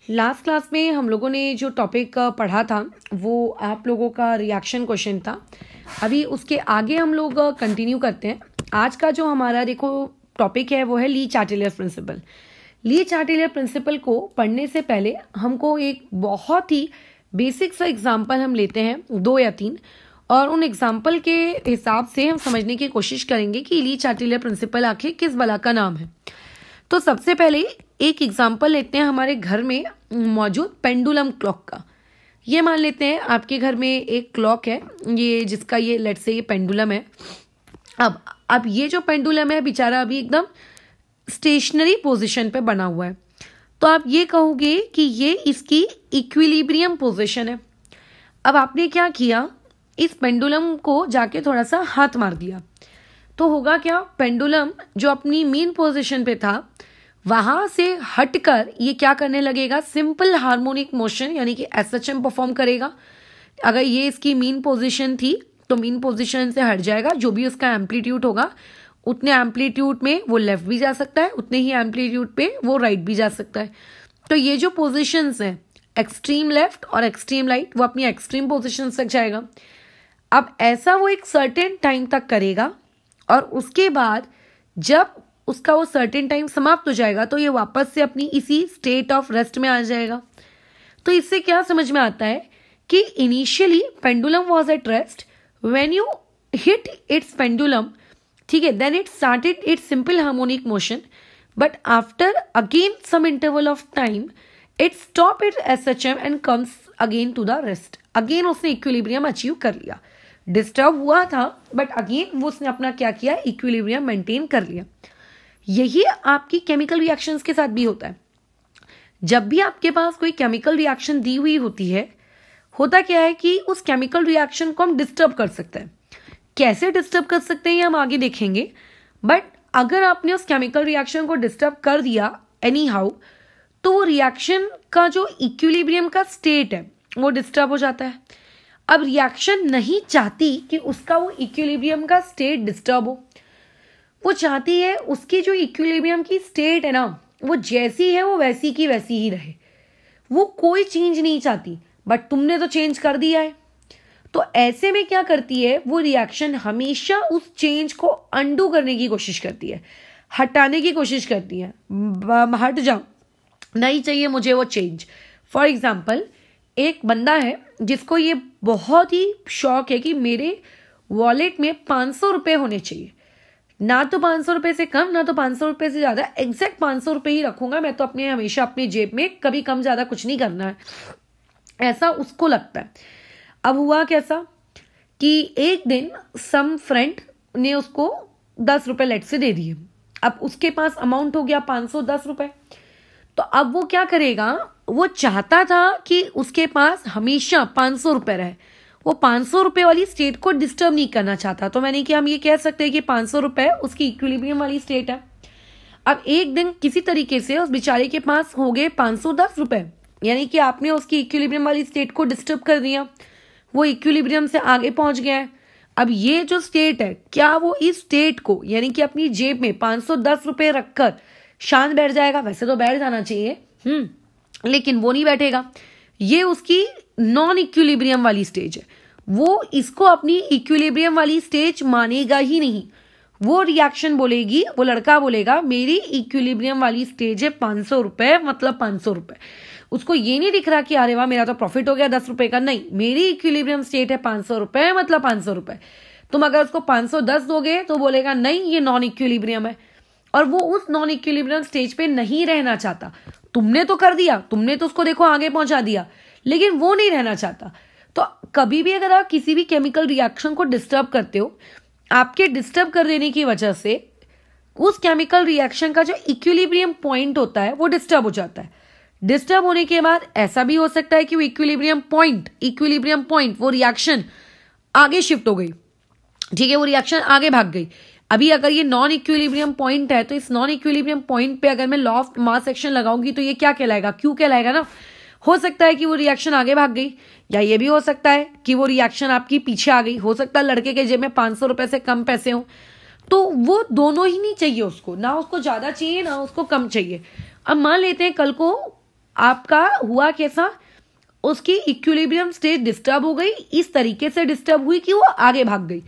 Last class में हम लोगों ने जो टॉपिक पढ़ा था वो आप लोगों का रिएक्शन क्वेश्चन था। अभी उसके आगे हम लोग कंटिन्यू करते हैं। आज का जो हमारा देखो टॉपिक है वो है ली चार्टिलियर प्रिंसिपल। ली चार्टिलियर प्रिंसिपल को पढ़ने से पहले हमको एक बहुत ही बेसिक सा एग्जाम्पल हम लेते हैं, 2 या 3, और उन एग्जाम्पल के हिसाब से हम समझने की कोशिश करेंगे कि ली चार्टिलियर प्रिंसिपल आखिर किस बला का नाम है। तो सबसे पहले एक एग्जाम्पल लेते हैं हमारे घर में मौजूद पेंडुलम क्लॉक का। ये मान लेते हैं आपके घर में एक क्लॉक है, ये जिसका ये लेट्स से ये पेंडुलम है। अब ये जो पेंडुलम है बेचारा अभी एकदम स्टेशनरी पोजीशन पे बना हुआ है, तो आप ये कहोगे कि ये इसकी इक्विलिब्रियम पोजीशन है। अब आपने क्या किया, इस पेंडुलम को जाके थोड़ा सा हाथ मार दिया, तो होगा क्या, पेंडुलम जो अपनी मेन पोजीशन पे था वहां से हटकर ये क्या करने लगेगा, सिंपल हार्मोनिक मोशन यानी कि एसएचएम परफॉर्म करेगा। अगर ये इसकी मेन पोजीशन थी तो मेन पोजीशन से हट जाएगा, जो भी उसका एम्पलीट्यूड होगा उतने एम्पलीट्यूड में वो लेफ्ट भी जा सकता है, उतने ही एम्पलीट्यूड पे वो राइट भी जा सकता है। तो ये जो पोजीशंस हैं एक्सट्रीम लेफ्ट और एक्सट्रीम राइट, वो अपनी एक्सट्रीम पोजीशन तक जाएगा। अब ऐसा वो एक सर्टेन टाइम तक करेगा और उसके बाद जब उसका वो सर्टेन टाइम समाप्त हो जाएगा तो ये वापस से अपनी इसी स्टेट ऑफ रेस्ट में आ जाएगा। तो इससे क्या समझ में आता है कि initially pendulum was at rest, when you hit its pendulum, ठीक है, then it started its simple harmonic motion, but after again some interval of time it stop its SHM and comes again to the rest. Again उसने equilibrium achieve कर लिया। Disturb हुआ था but again वो उसने अपना क्या किया, इक्विलिब्रियम मेंटेन कर लिया। यही आपकी केमिकल रिएक्शंस के साथ भी होता है। जब भी आपके पास कोई केमिकल रिएक्शन दी हुई होती है, होता क्या है कि उस केमिकल रिएक्शन को हम डिस्टर्ब कर सकते हैं। कैसे डिस्टर्ब कर सकते हैं ये हम आगे देखेंगे, बट अगर आपने उस केमिकल रिएक्शन को डिस्टर्ब कर दिया एनी हाउ, तो वो रिएक्शन का जो इक्विलिब्रियम का स्टेट है वो डिस्टर्ब हो जाता है। अब रिएक्शन नहीं चाहती कि उसका वो इक्विलिब्रियम का स्टेट डिस्टर्ब हो, वो चाहती है उसकी जो इक्विलिब्रियम की स्टेट है ना वो जैसी है वो वैसी की वैसी ही रहे, वो कोई चेंज नहीं चाहती, बट तुमने तो चेंज कर दिया है। तो ऐसे में क्या करती है, वो रिएक्शन हमेशा उस चेंज को अंडू करने की कोशिश करती है, हटाने की कोशिश करती है, हट जाओ, नहीं चाहिए मुझे वो चेंज। फॉर एग्जाम्पल, एक बंदा है जिसको ये बहुत ही शौक है कि मेरे वॉलेट में 500 रुपये होने चाहिए, ना तो 500 रुपये से कम ना तो 500 रुपये से ज्यादा, एग्जैक्ट 500 रुपये ही रखूंगा मैं तो अपने, हमेशा अपनी जेब में, कभी कम ज्यादा कुछ नहीं करना है, ऐसा उसको लगता है। अब हुआ कैसा कि एक दिन सम फ्रेंड ने उसको 10 रुपये लेट से दे दिए। अब उसके पास अमाउंट हो गया 510 रुपये। तो अब वो क्या करेगा, वो चाहता था कि उसके पास हमेशा 500 रुपये रहे, वो 500 रुपये वाली स्टेट को डिस्टर्ब नहीं करना चाहता। तो मैंने कि हम ये कह सकते हैं कि 500 रुपये उसकी इक्विलिब्रियम वाली स्टेट है। अब एक दिन किसी तरीके से उस बेचारे के पास हो गए 510 रुपये, यानी कि आपने उसकी इक्विलिब्रियम वाली स्टेट को डिस्टर्ब कर दिया, वो इक्विलिब्रियम से आगे पहुंच गया है। अब ये जो स्टेट है, क्या वो इस स्टेट को यानी कि अपनी जेब में 510 रुपये रखकर शांत बैठ जाएगा? वैसे तो बैठ जाना चाहिए, लेकिन वो नहीं बैठेगा। ये उसकी नॉन इक्विलिब्रियम वाली स्टेज है, वो इसको अपनी इक्विलिब्रियम वाली स्टेज मानेगा ही नहीं। वो रिएक्शन बोलेगी, वो लड़का बोलेगा मेरी इक्विलिब्रियम वाली स्टेज है 500 रुपये, मतलब 500 रुपये। उसको ये नहीं दिख रहा कि अरे वाह मेरा तो प्रॉफिट हो गया 10 रुपये का, नहीं, मेरी इक्विलिब्रियम स्टेट है 500 रुपये, मतलब 500 रुपये। तुम अगर उसको 510 दोगे तो बोलेगा नहीं ये नॉन इक्विलिब्रियम है, और वो उस नॉन इक्विलिब्रियम स्टेज पे नहीं रहना चाहता। तुमने तो कर दिया, तुमने तो उसको देखो आगे पहुंचा दिया, लेकिन वो नहीं रहना चाहता। तो कभी भी अगर आप किसी भी केमिकल रिएक्शन को डिस्टर्ब करते हो, आपके डिस्टर्ब कर देने की वजह से उस केमिकल रिएक्शन का जो इक्विलिब्रियम पॉइंट होता है वो डिस्टर्ब हो जाता है। डिस्टर्ब होने के बाद ऐसा भी हो सकता है कि वो इक्विलिब्रियम पॉइंट वो रिएक्शन आगे शिफ्ट हो गई, ठीक है, वो रिएक्शन आगे भाग गई। अभी अगर ये नॉन इक्विलिब्रियम पॉइंट है तो इस नॉन इक्विलिब्रियम पॉइंट पे अगर मैं लॉ ऑफ मास एक्शन लगाऊंगी तो ये क्या कहलाएगा, क्यू कहलाएगा ना। हो सकता है कि वो रिएक्शन आगे भाग गई, या ये भी हो सकता है कि वो रिएक्शन आपकी पीछे आ गई। हो सकता है लड़के के जेब में 500 रुपये से कम पैसे हो, तो वो दोनों ही नहीं चाहिए उसको, ना उसको ज्यादा चाहिए ना उसको कम चाहिए। अब मान लेते हैं कल को आपका हुआ कैसा, उसकी इक्विलिब्रियम स्टेट डिस्टर्ब हो गई, इस तरीके से डिस्टर्ब हुई कि वो आगे भाग गई।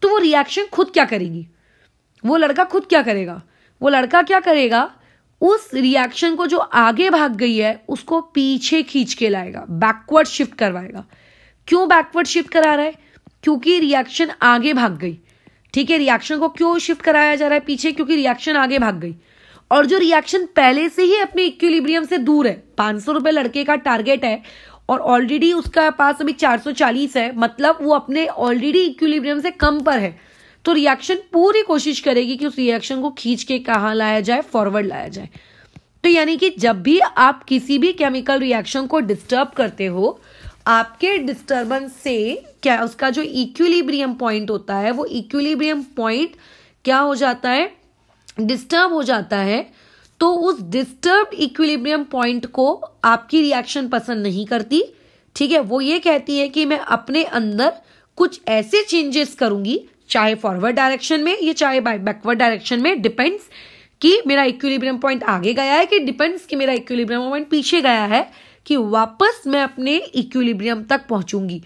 तो वो रिएक्शन खुद क्या करेगी, वो लड़का खुद क्या करेगा, वो लड़का क्या करेगा, उस रिएक्शन को जो आगे भाग गई है उसको पीछे खींच के लाएगा, बैकवर्ड शिफ्ट करवाएगा। क्यों बैकवर्ड शिफ्ट करा रहा है, क्योंकि रिएक्शन आगे भाग गई। ठीक है, रिएक्शन को क्यों शिफ्ट कराया जा रहा है पीछे, क्योंकि रिएक्शन आगे भाग गई। और जो रिएक्शन पहले से ही अपने इक्विलिब्रियम से दूर है, 500 रुपए लड़के का टारगेट है और ऑलरेडी उसका पास अभी 440 है, मतलब वो अपने ऑलरेडी इक्विलिब्रियम से कम पर है। तो रिएक्शन पूरी कोशिश करेगी कि उस रिएक्शन को खींच के कहाँ लाया जाए, फॉरवर्ड लाया जाए। तो यानी कि जब भी आप किसी भी केमिकल रिएक्शन को डिस्टर्ब करते हो, आपके डिस्टर्बेंस से क्या उसका जो इक्विलिब्रियम पॉइंट होता है, वो इक्विलिब्रियम पॉइंट क्या हो जाता है, डिस्टर्ब हो जाता है। तो उस डिस्टर्ब इक्विलिब्रियम पॉइंट को आपकी रिएक्शन पसंद नहीं करती। ठीक है, वो ये कहती है कि मैं अपने अंदर कुछ ऐसे चेंजेस करूंगी, चाहे फॉरवर्ड डायरेक्शन में या चाहे बैकवर्ड डायरेक्शन में, डिपेंड्स कि मेरा इक्विलिब्रियम पॉइंट आगे गया है, कि डिपेंड्स कि मेरा इक्विलिब्रियम पॉइंट पीछे गया है, कि वापस मैं अपने इक्विलिब्रियम तक पहुंचूंगी।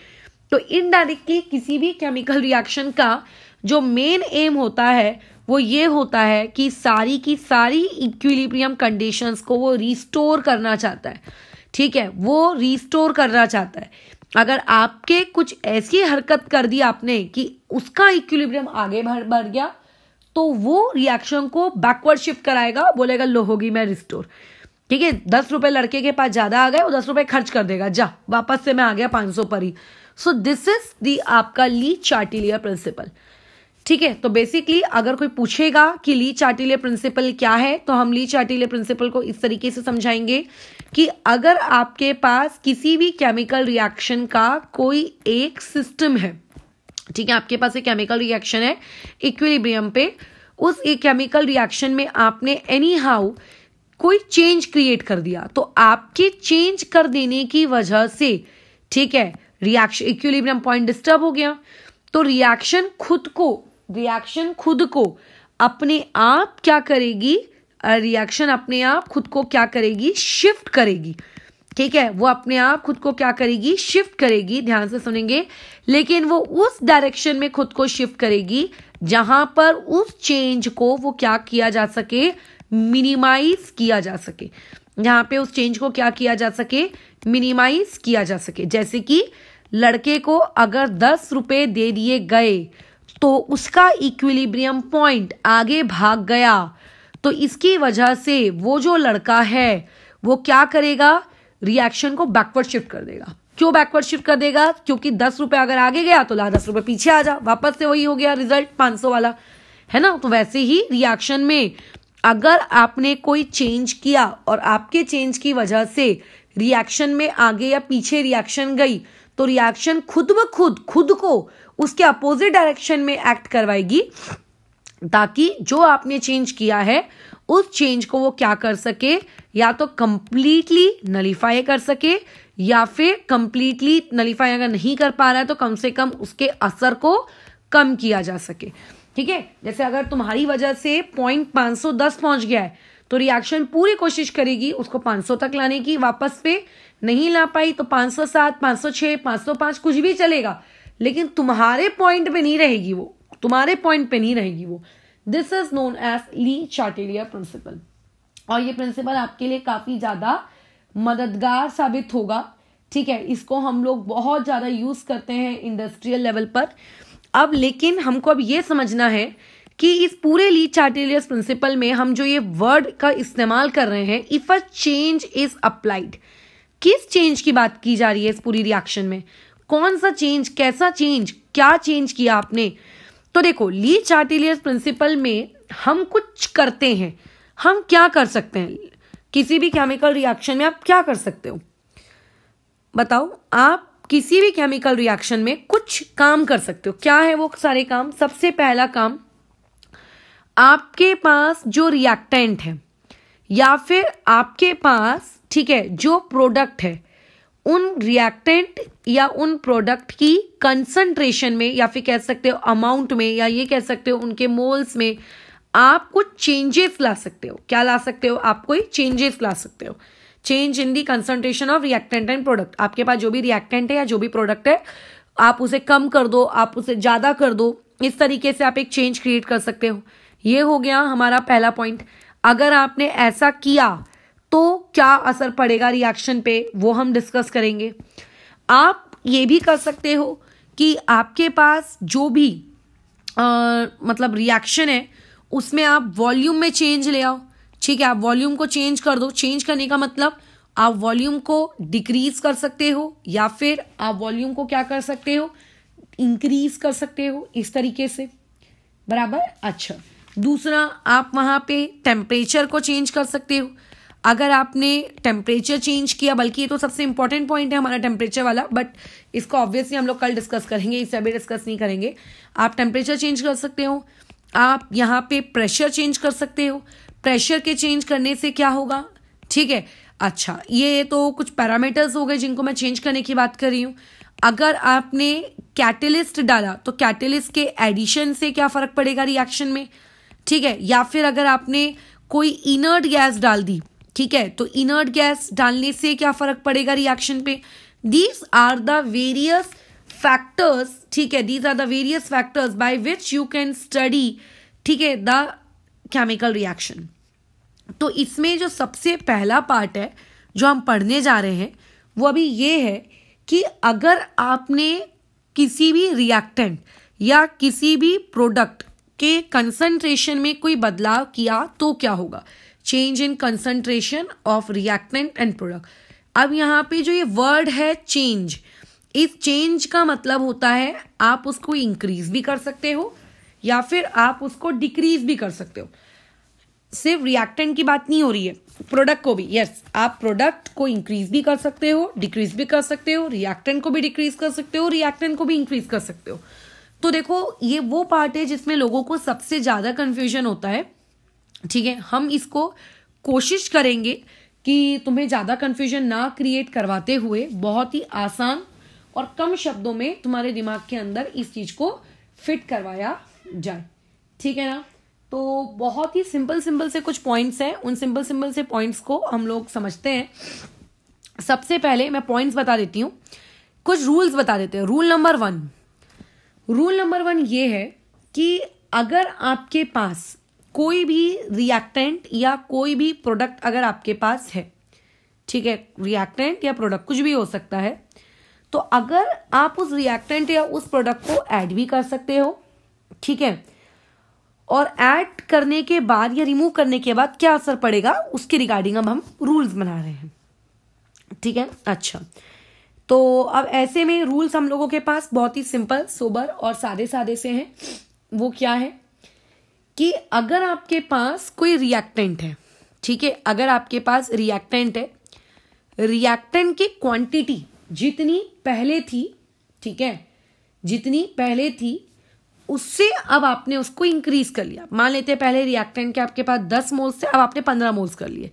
तो इनडायरेक्टली किसी भी केमिकल रिएक्शन का जो मेन एम होता है वो ये होता है कि सारी की सारी इक्विलिब्रियम कंडीशंस को वो रिस्टोर करना चाहता है। ठीक है, वो रिस्टोर करना चाहता है। अगर आपके कुछ ऐसी हरकत कर दी आपने कि उसका इक्विलिब्रियम आगे बढ़ गया, तो वो रिएक्शन को बैकवर्ड शिफ्ट कराएगा, बोलेगा लो होगी मैं रिस्टोर। ठीक है, 10 रुपए लड़के के पास ज्यादा आ गए, वो 10 रुपए खर्च कर देगा, जा वापस से मैं आ गया 500 पर ही। सो दिस इज दी आपका ली चार्टिलियर प्रिंसिपल। ठीक है, तो बेसिकली अगर कोई पूछेगा कि ली चार्टिलियर प्रिंसिपल क्या है, तो हम ली चार्टिलियर प्रिंसिपल को इस तरीके से समझाएंगे कि अगर आपके पास किसी भी केमिकल रिएक्शन का कोई एक सिस्टम है, ठीक है, आपके पास एक केमिकल रिएक्शन है इक्विलिब्रियम पे, उस एक केमिकल रिएक्शन में आपने एनी हाउ कोई चेंज क्रिएट कर दिया, तो आपके चेंज कर देने की वजह से, ठीक है, रिएक्शन इक्विलिब्रियम पॉइंट डिस्टर्ब हो गया। तो रिएक्शन खुद को अपने आप क्या करेगी, रिएक्शन अपने आप खुद को क्या करेगी, शिफ्ट करेगी। ठीक है, वो अपने आप खुद को क्या करेगी, शिफ्ट करेगी। ध्यान से सुनेंगे, लेकिन वो उस डायरेक्शन में खुद को शिफ्ट करेगी जहां पर उस चेंज को वो क्या किया जा सके, मिनिमाइज किया जा सके। जहां पे उस चेंज को क्या किया जा सके, मिनिमाइज किया जा सके। जैसे कि लड़के को अगर 10 रुपए दे दिए गए तो उसका इक्विलिब्रियम पॉइंट आगे भाग गया, तो इसकी वजह से वो जो लड़का है वो क्या करेगा, रिएक्शन को बैकवर्ड शिफ्ट कर देगा। क्यों बैकवर्ड शिफ्ट कर देगा, क्योंकि 10 रुपए अगर आगे गया तो ला 10 रुपए पीछे आ जा, वापस से वही हो गया रिजल्ट 500 वाला, है ना। तो वैसे ही रिएक्शन में अगर आपने कोई चेंज किया और आपके चेंज की वजह से रिएक्शन में आगे या पीछे रिएक्शन गई, तो रिएक्शन खुद ब खुद को उसके अपोजिट डायरेक्शन में एक्ट करवाएगी, ताकि जो आपने चेंज किया है उस चेंज को वो क्या कर सके, या तो कंप्लीटली नलीफाई कर सके, या फिर कंप्लीटली नलीफाई अगर नहीं कर पा रहा है तो कम से कम उसके असर को कम किया जा सके। ठीक है, जैसे अगर तुम्हारी वजह से पॉइंट 510 पहुंच गया है, तो रिएक्शन पूरी कोशिश करेगी उसको 500 तक लाने की, वापस पे नहीं ला पाई तो 507, 506, 505 कुछ भी चलेगा, लेकिन तुम्हारे पॉइंट पे नहीं रहेगी वो, तुम्हारे पॉइंट पे नहीं रहेगी वो। This is known as Le Chatelier principle, और ये प्रिंसिपल आपके लिए काफी ज्यादा मददगार साबित होगा। ठीक है, इसको हम लोग बहुत ज्यादा यूज करते हैं इंडस्ट्रियल लेवल पर। अब लेकिन हमको अब ये समझना है कि इस पूरे ली चार्टिलियर प्रिंसिपल में हम जो ये वर्ड का इस्तेमाल कर रहे हैं, if a change is applied, किस चेंज की बात की जा रही है इस पूरी रिएक्शन में, कौन सा चेंज, कैसा चेंज, क्या चेंज किया आपने। तो देखो, ली चार्टिलियर प्रिंसिपल में हम कुछ करते हैं, हम क्या कर सकते हैं, किसी भी केमिकल रिएक्शन में आप क्या कर सकते हो बताओ। आप किसी भी केमिकल रिएक्शन में कुछ काम कर सकते हो, क्या है वो सारे काम। सबसे पहला काम, आपके पास जो रिएक्टेंट है या फिर आपके पास, ठीक है, जो प्रोडक्ट है, उन रिएक्टेंट या उन प्रोडक्ट की कंसंट्रेशन में, या फिर कह सकते हो अमाउंट में, या ये कह सकते हो उनके मोल्स में, आप कुछ चेंजेस ला सकते हो। क्या ला सकते हो, आप कोई चेंजेस ला सकते हो। Change in the concentration of reactant and product. आपके पास जो भी रिएक्टेंट है या जो भी प्रोडक्ट है, आप उसे कम कर दो, आप उसे ज्यादा कर दो, इस तरीके से आप एक चेंज क्रिएट कर सकते हो। ये हो गया हमारा पहला पॉइंट। अगर आपने ऐसा किया तो क्या असर पड़ेगा रिएक्शन पे, वो हम डिस्कस करेंगे। आप ये भी कर सकते हो कि आपके पास जो भी मतलब रिएक्शन है उसमें आप वॉल्यूम में चेंज ले आओ। ठीक है, आप वॉल्यूम को चेंज कर दो। चेंज करने का मतलब आप वॉल्यूम को डिक्रीज कर सकते हो या फिर आप वॉल्यूम को क्या कर सकते हो, इंक्रीज कर सकते हो, इस तरीके से। बराबर। अच्छा, दूसरा आप वहां पे टेम्परेचर को चेंज कर सकते हो। अगर आपने टेम्परेचर चेंज किया, बल्कि ये तो सबसे इंपॉर्टेंट पॉइंट है हमारा टेम्परेचर वाला, बट इसको ऑब्वियसली हम लोग कल डिस्कस करेंगे, इसे अभी डिस्कस नहीं करेंगे। आप टेम्परेचर चेंज कर सकते हो, आप यहाँ पे प्रेशर चेंज कर सकते हो। प्रेशर के चेंज करने से क्या होगा, ठीक है। अच्छा, ये तो कुछ पैरामीटर्स हो गए जिनको मैं चेंज करने की बात कर रही हूँ। अगर आपने कैटेलिस्ट डाला तो कैटेलिस्ट के एडिशन से क्या फर्क पड़ेगा रिएक्शन में, ठीक है। या फिर अगर आपने कोई इनर्ट गैस डाल दी, ठीक है, तो इनर्ट गैस डालने से क्या फर्क पड़ेगा रिएक्शन पे। These are the various factors, ठीक है, these are the various factors by which you can study, ठीक है, द केमिकल रिएक्शन। तो इसमें जो सबसे पहला पार्ट है जो हम पढ़ने जा रहे हैं वो अभी ये है कि अगर आपने किसी भी रिएक्टेंट या किसी भी प्रोडक्ट के कंसंट्रेशन में कोई बदलाव किया तो क्या होगा, change in concentration of reactant and product. अब यहाँ पे जो ये वर्ड है चेंज, इस चेंज का मतलब होता है आप उसको इंक्रीज भी कर सकते हो या फिर आप उसको डिक्रीज भी कर सकते हो। सिर्फ रिएक्टेंट की बात नहीं हो रही है, प्रोडक्ट को भी। यस, आप प्रोडक्ट को इंक्रीज भी कर सकते हो, डिक्रीज भी कर सकते हो, रिएक्टेंट को भी डिक्रीज कर सकते हो, रिएक्टेंट को भी इंक्रीज कर सकते हो। तो देखो, ये वो पार्ट है जिसमें लोगों को सबसे ज्यादा कंफ्यूजन होता है, ठीक है। हम इसको कोशिश करेंगे कि तुम्हें ज्यादा कंफ्यूजन ना क्रिएट करवाते हुए बहुत ही आसान और कम शब्दों में तुम्हारे दिमाग के अंदर इस चीज को फिट करवाया जाए, ठीक है ना। तो बहुत ही सिंपल से कुछ पॉइंट्स हैं, उन सिंपल से पॉइंट्स को हम लोग समझते हैं। सबसे पहले मैं पॉइंट्स बता देती हूँ, कुछ रूल्स बता देते हैं। रूल नंबर वन ये है कि अगर आपके पास कोई भी रिएक्टेंट या कोई भी प्रोडक्ट अगर आपके पास है, ठीक है, रिएक्टेंट या प्रोडक्ट कुछ भी हो सकता है, तो अगर आप उस रिएक्टेंट या उस प्रोडक्ट को ऐड भी कर सकते हो, ठीक है, और ऐड करने के बाद या रिमूव करने के बाद क्या असर पड़ेगा उसके रिगार्डिंग अब हम रूल्स बना रहे हैं, ठीक है। अच्छा, तो अब ऐसे में रूल्स हम लोगों के पास बहुत ही सिंपल, सोबर और सादे से हैं। वो क्या है कि अगर आपके पास कोई रिएक्टेंट है, ठीक है, अगर आपके पास रिएक्टेंट है, रिएक्टेंट की क्वांटिटी जितनी पहले थी, ठीक है, जितनी पहले थी उससे अब आपने उसको इंक्रीज कर लिया। मान लेते हैं पहले रिएक्टेंट के आपके पास 10 मोल्स थे, अब आपने 15 मोल्स कर लिए।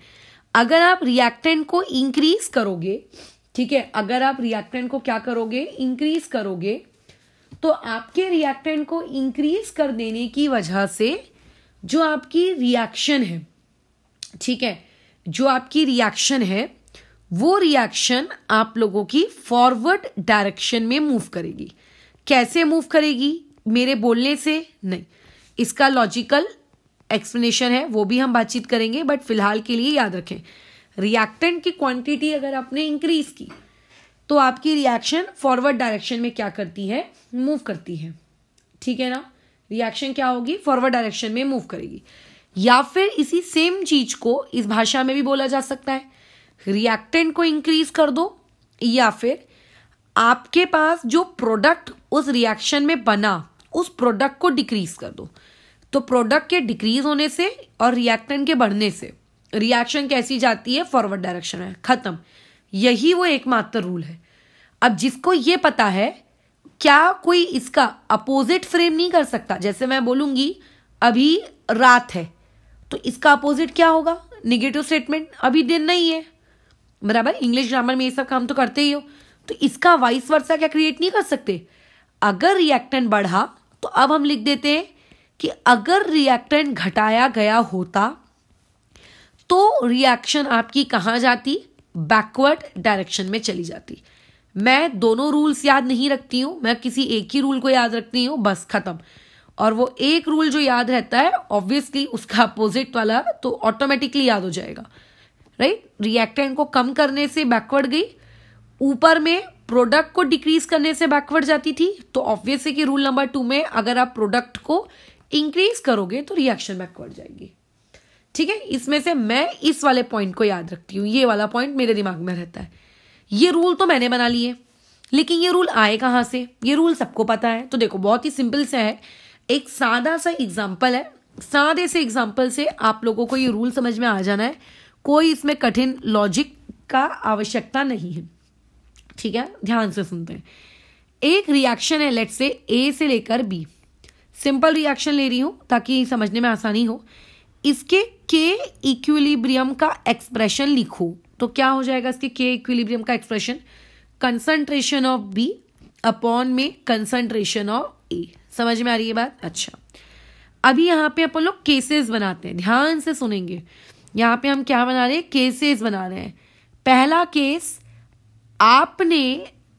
अगर आप रिएक्टेंट को इंक्रीज करोगे, ठीक है, अगर आप रिएक्टेंट को क्या करोगे, इंक्रीज करोगे, तो आपके रिएक्टेंट को इंक्रीज कर देने की वजह से जो आपकी रिएक्शन है, ठीक है, जो आपकी रिएक्शन है वो रिएक्शन आप लोगों की फॉरवर्ड डायरेक्शन में मूव करेगी। कैसे मूव करेगी, मेरे बोलने से नहीं, इसका लॉजिकल एक्सप्लेनेशन है, वो भी हम बातचीत करेंगे, बट फिलहाल के लिए याद रखें, रिएक्टेंट की क्वांटिटी अगर आपने इंक्रीज की तो आपकी रिएक्शन फॉरवर्ड डायरेक्शन में क्या करती है, मूव करती है, ठीक है ना। रिएक्शन क्या होगी, फॉरवर्ड डायरेक्शन में मूव करेगी। या फिर इसी सेम चीज को इस भाषा में भी बोला जा सकता है, रिएक्टेंट को इंक्रीज कर दो या फिर आपके पास जो प्रोडक्ट उस रिएक्शन में बना उस प्रोडक्ट को डिक्रीज कर दो। तो प्रोडक्ट के डिक्रीज होने से और रिएक्टेंट के बढ़ने से रिएक्शन कैसी जाती है, फॉरवर्ड डायरेक्शन में, खत्म। यही वो एकमात्र रूल है। अब जिसको ये पता है, क्या कोई इसका अपोजिट फ्रेम नहीं कर सकता। जैसे मैं बोलूंगी अभी रात है, तो इसका अपोजिट क्या होगा, निगेटिव स्टेटमेंट, अभी दिन नहीं है, बराबर। इंग्लिश ग्रामर में ये सब काम तो करते ही हो, तो इसका वाइस वर्सा क्या क्रिएट नहीं कर सकते। अगर रिएक्टेंट बढ़ा तो अब हम लिख देते हैं कि अगर रिएक्टेंट घटाया गया होता तो रिएक्शन आपकी कहां जाती, बैकवर्ड डायरेक्शन में चली जाती। मैं दोनों रूल्स याद नहीं रखती हूँ, मैं किसी एक ही रूल को याद रखती हूँ, बस खत्म। और वो एक रूल जो याद रहता है ऑब्वियसली उसका अपोजिट वाला तो ऑटोमेटिकली याद हो जाएगा, राइट। रिएक्टेंट को कम करने से बैकवर्ड गई, ऊपर में प्रोडक्ट को डिक्रीज करने से बैकवर्ड जाती थी, तो ऑब्वियस है कि रूल नंबर 2 में अगर आप प्रोडक्ट को इंक्रीज करोगे तो रिएक्शन बैकवर्ड जाएगी। ठीक है, इसमें से मैं इस वाले पॉइंट को याद रखती हूँ, ये वाला पॉइंट मेरे दिमाग में रहता है। ये रूल तो मैंने बना लिए, लेकिन ये रूल आए कहाँ से? ये रूल सबको पता है। तो देखो बहुत ही सिंपल सा है, एक सादा सा एग्जाम्पल है, सादे से एग्जाम्पल से आप लोगों को ये रूल समझ में आ जाना है, कोई इसमें कठिन लॉजिक का आवश्यकता नहीं है। ठीक है, ध्यान से सुनते हैं। एक रिएक्शन है, लेट्स से ए से लेकर बी, सिंपल रिएक्शन ले रही हूं ताकि समझने में आसानी हो। इसके के इक्विलिब्रियम का एक्सप्रेशन लिखो तो क्या हो जाएगा? इसके के इक्विलिब्रियम का expression concentration of B upon में कंसंट्रेशन ऑफ ए। समझ में आ रही है बात? अच्छा, अभी यहां पे अपन लोग केसेस बनाते हैं, ध्यान से सुनेंगे। यहां पे हम क्या बना रहे हैं? केसेस बना रहे हैं। पहला केस, आपने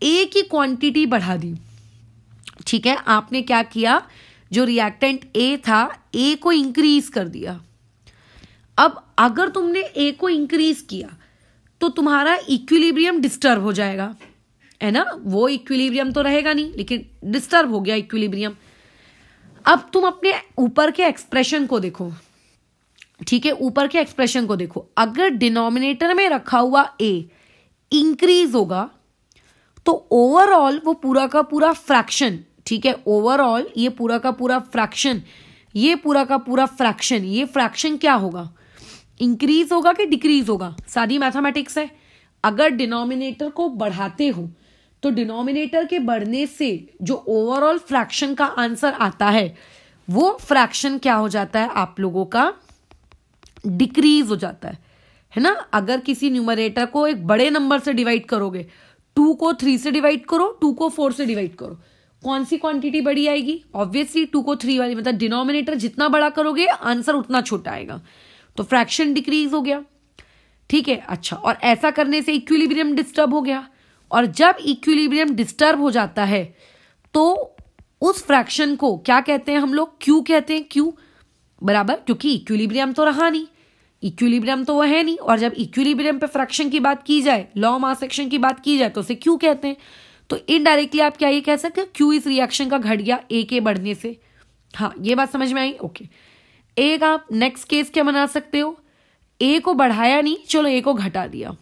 ए की क्वांटिटी बढ़ा दी। ठीक है, आपने क्या किया? जो रिएक्टेंट ए था, ए को इंक्रीज कर दिया। अब अगर तुमने ए को इंक्रीज किया तो तुम्हारा इक्विलिब्रियम डिस्टर्ब हो जाएगा, है ना। वो इक्विलिब्रियम तो रहेगा नहीं, लेकिन डिस्टर्ब हो गया इक्विलिब्रियम। अब तुम अपने ऊपर के एक्सप्रेशन को देखो। ठीक है, ऊपर के एक्सप्रेशन को देखो। अगर डिनोमिनेटर में रखा हुआ ए इंक्रीज होगा तो ओवरऑल वो पूरा का पूरा फ्रैक्शन, ठीक है, ओवरऑल ये पूरा का पूरा फ्रैक्शन, ये पूरा का पूरा फ्रैक्शन, ये फ्रैक्शन क्या होगा? इंक्रीज होगा कि डिक्रीज होगा? सारी मैथमेटिक्स है। अगर डिनोमिनेटर को बढ़ाते हो तो डिनोमिनेटर के बढ़ने से जो ओवरऑल फ्रैक्शन का आंसर आता है वो फ्रैक्शन क्या हो जाता है आप लोगों का? डिक्रीज हो जाता है ना। अगर किसी न्यूमरेटर को एक बड़े नंबर से डिवाइड करोगे, 2 को 3 से डिवाइड करो, 2 को 4 से डिवाइड करो, कौन सी क्वांटिटी बड़ी आएगी? ऑब्वियसली 2 को 3 वाली, मतलब डिनोमिनेटर जितना बड़ा करोगे आंसर उतना छोटा आएगा, तो फ्रैक्शन डिक्रीज हो गया। ठीक है, अच्छा, और ऐसा करने से इक्विलिब्रियम डिस्टर्ब हो गया, और जब इक्विलिब्रियम डिस्टर्ब हो जाता है तो उस फ्रैक्शन को क्या कहते हैं हम लोग? क्यू कहते हैं। क्यू बराबर, क्योंकि इक्विलिब्रियम तो रहा नहीं, इक्विलिब्रियम तो वह है नहीं, और जब इक्विलिब्रियम पे फ्रैक्शन की बात की जाए, लॉ मास एक्शन की बात की जाए, तो उसे क्यू कहते हैं। तो इनडायरेक्टली आप क्या ये कह सकते हैं? क्यू इस रिएक्शन का घट गया ए के बढ़ने से। हाँ, ये बात समझ में आई? ओके। एक आप नेक्स्ट केस क्या बना सकते हो? ए को बढ़ाया नहीं, चलो ए को घटा दिया।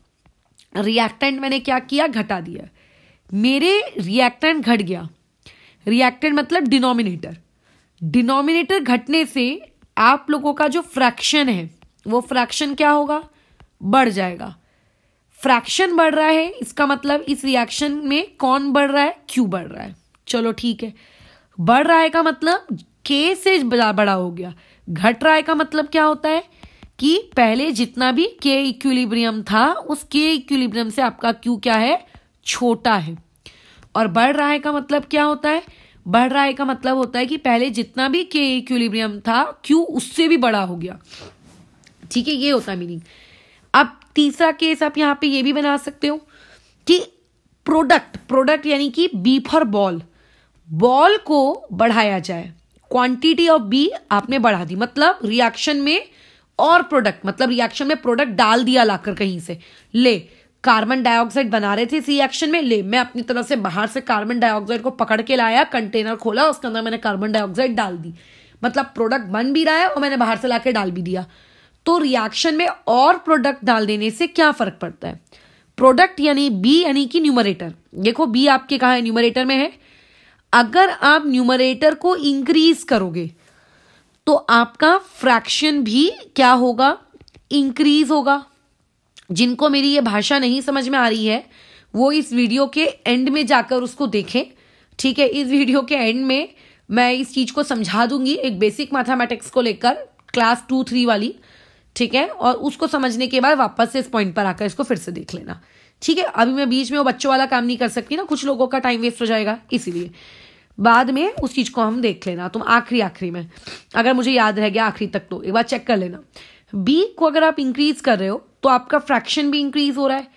रिएक्टेंट मैंने क्या किया? घटा दिया। मेरे रिएक्टेंट घट गया। रिएक्टेंट मतलब डिनोमिनेटर, डिनोमिनेटर घटने से आप लोगों का जो फ्रैक्शन है वो फ्रैक्शन क्या होगा? बढ़ जाएगा। फ्रैक्शन बढ़ रहा है, इसका मतलब इस रिएक्शन में कौन बढ़ रहा है? क्यू बढ़ रहा है। चलो ठीक है, बढ़ रहा है का मतलब के से बड़ा हो गया, घट रहा है का मतलब क्या होता है कि पहले जितना भी के इक्विलिब्रियम था उस के इक्विलिब्रियम से आपका क्यू क्या है? छोटा है। और बढ़ रहा है का मतलब क्या होता है? बढ़ रहा है का मतलब होता है कि पहले जितना भी के इक्विलिब्रियम था क्यू उससे भी बड़ा हो गया। ठीक है, ये होता है मीनिंग। अब तीसरा केस आप यहां पे ये भी बना सकते हो कि प्रोडक्ट यानी कि बी फॉर बॉल, बॉल को बढ़ाया जाए। क्वांटिटी ऑफ बी आपने बढ़ा दी, मतलब रिएक्शन में और प्रोडक्ट, मतलब रिएक्शन में प्रोडक्ट डाल दिया लाकर कहीं से। ले, कार्बन डाइऑक्साइड बना रहे थे इस रिएक्शन में, ले मैं अपनी तरफ से बाहर से कार्बन डाइऑक्साइड को पकड़ के लाया, कंटेनर खोला, उसके अंदर मैंने कार्बन डाइऑक्साइड डाल दी, मतलब प्रोडक्ट बन भी रहा है और मैंने बाहर से लाके डाल भी दिया। तो रिएक्शन में और प्रोडक्ट डाल देने से क्या फर्क पड़ता है? प्रोडक्ट यानी बी यानी कि न्यूमरेटर, देखो बी आपके कहाँ है? न्यूमरेटर में है। अगर आप न्यूमरेटर को इंक्रीज करोगे तो आपका फ्रैक्शन भी क्या होगा? इंक्रीज होगा। जिनको मेरी ये भाषा नहीं समझ में आ रही है वो इस वीडियो के एंड में जाकर उसको देखें। ठीक है, इस वीडियो के एंड में मैं इस चीज को समझा दूंगी, एक बेसिक मैथमेटिक्स को लेकर, क्लास 2-3 वाली। ठीक है, और उसको समझने के बाद वापस से इस पॉइंट पर आकर इसको फिर से देख लेना। ठीक है, अभी मैं बीच में वो बच्चों वाला काम नहीं कर सकती ना, कुछ लोगों का टाइम वेस्ट हो जाएगा, इसीलिए बाद में उस चीज को हम देख लेना। तुम आखिरी में, अगर मुझे याद रह गया आखिरी तक तो एक बार चेक कर लेना। बी को अगर आप इंक्रीज कर रहे हो तो आपका फ्रैक्शन भी इंक्रीज हो रहा है,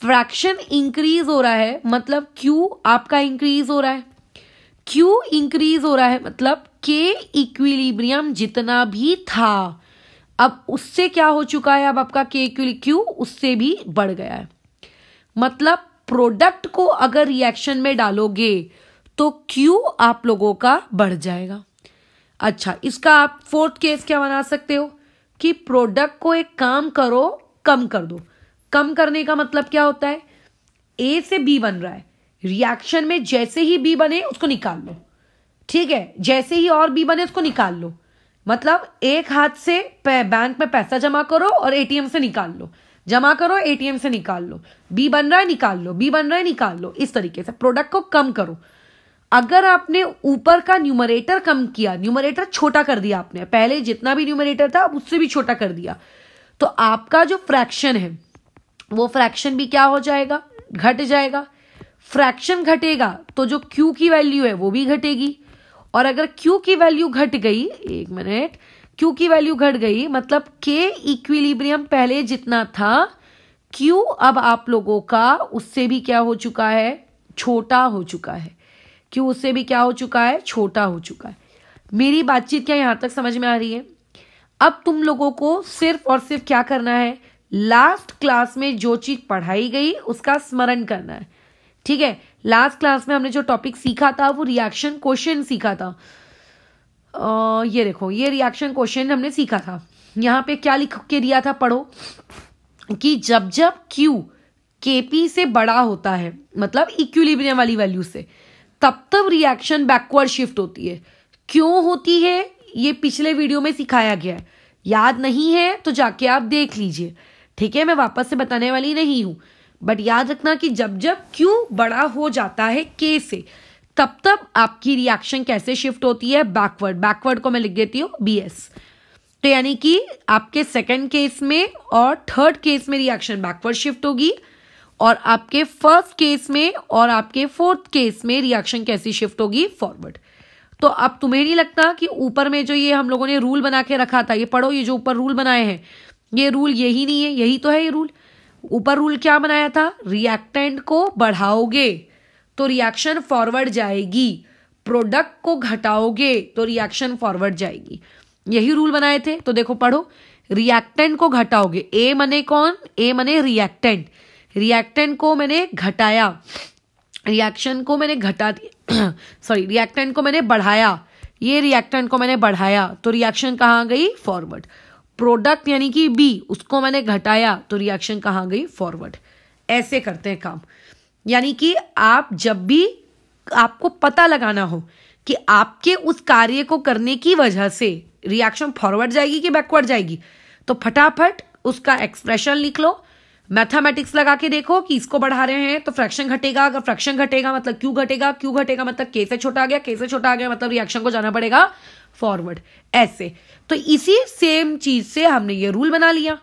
फ्रैक्शन इंक्रीज हो रहा है मतलब Q आपका इंक्रीज हो रहा है, Q इंक्रीज हो रहा है मतलब K इक्विलिब्रियम जितना भी था अब उससे क्या हो चुका है, अब आपका Q उससे भी बढ़ गया है। मतलब प्रोडक्ट को अगर रिएक्शन में डालोगे तो Q आप लोगों का बढ़ जाएगा। अच्छा, इसका आप फोर्थ केस क्या बना सकते हो कि प्रोडक्ट को एक काम करो, कम कर दो। कम करने का मतलब क्या होता है, A से B बन रहा है, रिएक्शन में जैसे ही B बने उसको निकाल लो, ठीक है, जैसे ही और B बने उसको निकाल लो। मतलब एक हाथ से बैंक में पैसा जमा करो और एटीएम से निकाल लो, जमा करो एटीएम से निकाल लो, B बन रहा है निकाल लो, B बन रहा है निकाल लो। इस तरीके से प्रोडक्ट को कम करो। अगर आपने ऊपर का न्यूमरेटर कम किया, न्यूमरेटर छोटा कर दिया आपने, पहले जितना भी न्यूमरेटर था उससे भी छोटा कर दिया, तो आपका जो फ्रैक्शन है वो फ्रैक्शन भी क्या हो जाएगा, घट जाएगा। फ्रैक्शन घटेगा तो जो Q की वैल्यू है वो भी घटेगी, और अगर Q की वैल्यू घट गई, एक मिनट, Q की वैल्यू घट गई मतलब K इक्विलिब्रियम पहले जितना था Q अब आप लोगों का उससे भी क्या हो चुका है, छोटा हो चुका है। Q उससे भी क्या हो चुका है, छोटा हो चुका है। मेरी बातचीत क्या यहां तक समझ में आ रही है? अब तुम लोगों को सिर्फ और सिर्फ क्या करना है, लास्ट क्लास में जो चीज पढ़ाई गई उसका स्मरण करना है, ठीक है। लास्ट क्लास में हमने जो टॉपिक सीखा था वो रिएक्शन क्वेश्चन सीखा था। ये देखो, ये रिएक्शन क्वेश्चन हमने सीखा था। यहां पे क्या लिख के दिया था, पढ़ो, कि जब जब Q Kp से बड़ा होता है मतलब इक्विलिब्रियम वाली वैल्यू से, तब तब रिएक्शन बैकवर्ड शिफ्ट होती है। क्यों होती है ये पिछले वीडियो में सिखाया गया है, याद नहीं है तो जाके आप देख लीजिए, ठीक है। मैं वापस से बताने वाली नहीं हूं, बट याद रखना कि जब जब Q बड़ा हो जाता है K से, तब तब आपकी रिएक्शन कैसे शिफ्ट होती है, बैकवर्ड। बैकवर्ड को मैं लिख देती हूँ BS। तो यानी कि आपके सेकंड केस में और थर्ड केस में रिएक्शन बैकवर्ड शिफ्ट होगी, और आपके फर्स्ट केस में और आपके फोर्थ केस में रिएक्शन कैसी शिफ्ट होगी, फॉरवर्ड। तो अब तुम्हें नहीं लगता कि ऊपर में जो ये हम लोगों ने रूल बना के रखा था, ये पढ़ो, ये जो ऊपर रूल बनाए हैं ये रूल यही नहीं है, यही तो है ये रूल। ऊपर रूल क्या बनाया था, रिएक्टेंट को बढ़ाओगे तो रिएक्शन फॉरवर्ड जाएगी, प्रोडक्ट को घटाओगे तो रिएक्शन फॉरवर्ड जाएगी, यही रूल बनाए थे। तो देखो पढ़ो, रिएक्टेंट को घटाओगे, ए मने कौन, ए मने रिएक्टेंट, रिएक्टेंट को मैंने घटाया, रिएक्शन को मैंने घटा दिया सॉरी रिएक्टेंट को मैंने बढ़ाया, ये रिएक्टेंट को मैंने बढ़ाया तो रिएक्शन कहाँ गई, फॉरवर्ड। प्रोडक्ट यानी कि B, उसको मैंने घटाया तो रिएक्शन कहाँ गई, फॉरवर्ड। ऐसे करते हैं काम। यानी कि आप जब भी आपको पता लगाना हो कि आपके उस कार्य को करने की वजह से रिएक्शन फॉरवर्ड जाएगी कि बैकवर्ड जाएगी, तो फटाफट उसका एक्सप्रेशन लिख लो, मैथमेटिक्स लगा के देखो कि इसको बढ़ा रहे हैं तो फ्रैक्शन घटेगा, अगर फ्रैक्शन घटेगा मतलब Q घटेगा, Q घटेगा मतलब K से छोटा आ गया, K से छोटा आ गया मतलब रिएक्शन को जाना पड़ेगा फॉरवर्ड। ऐसे तो इसी सेम चीज से हमने ये रूल बना लिया।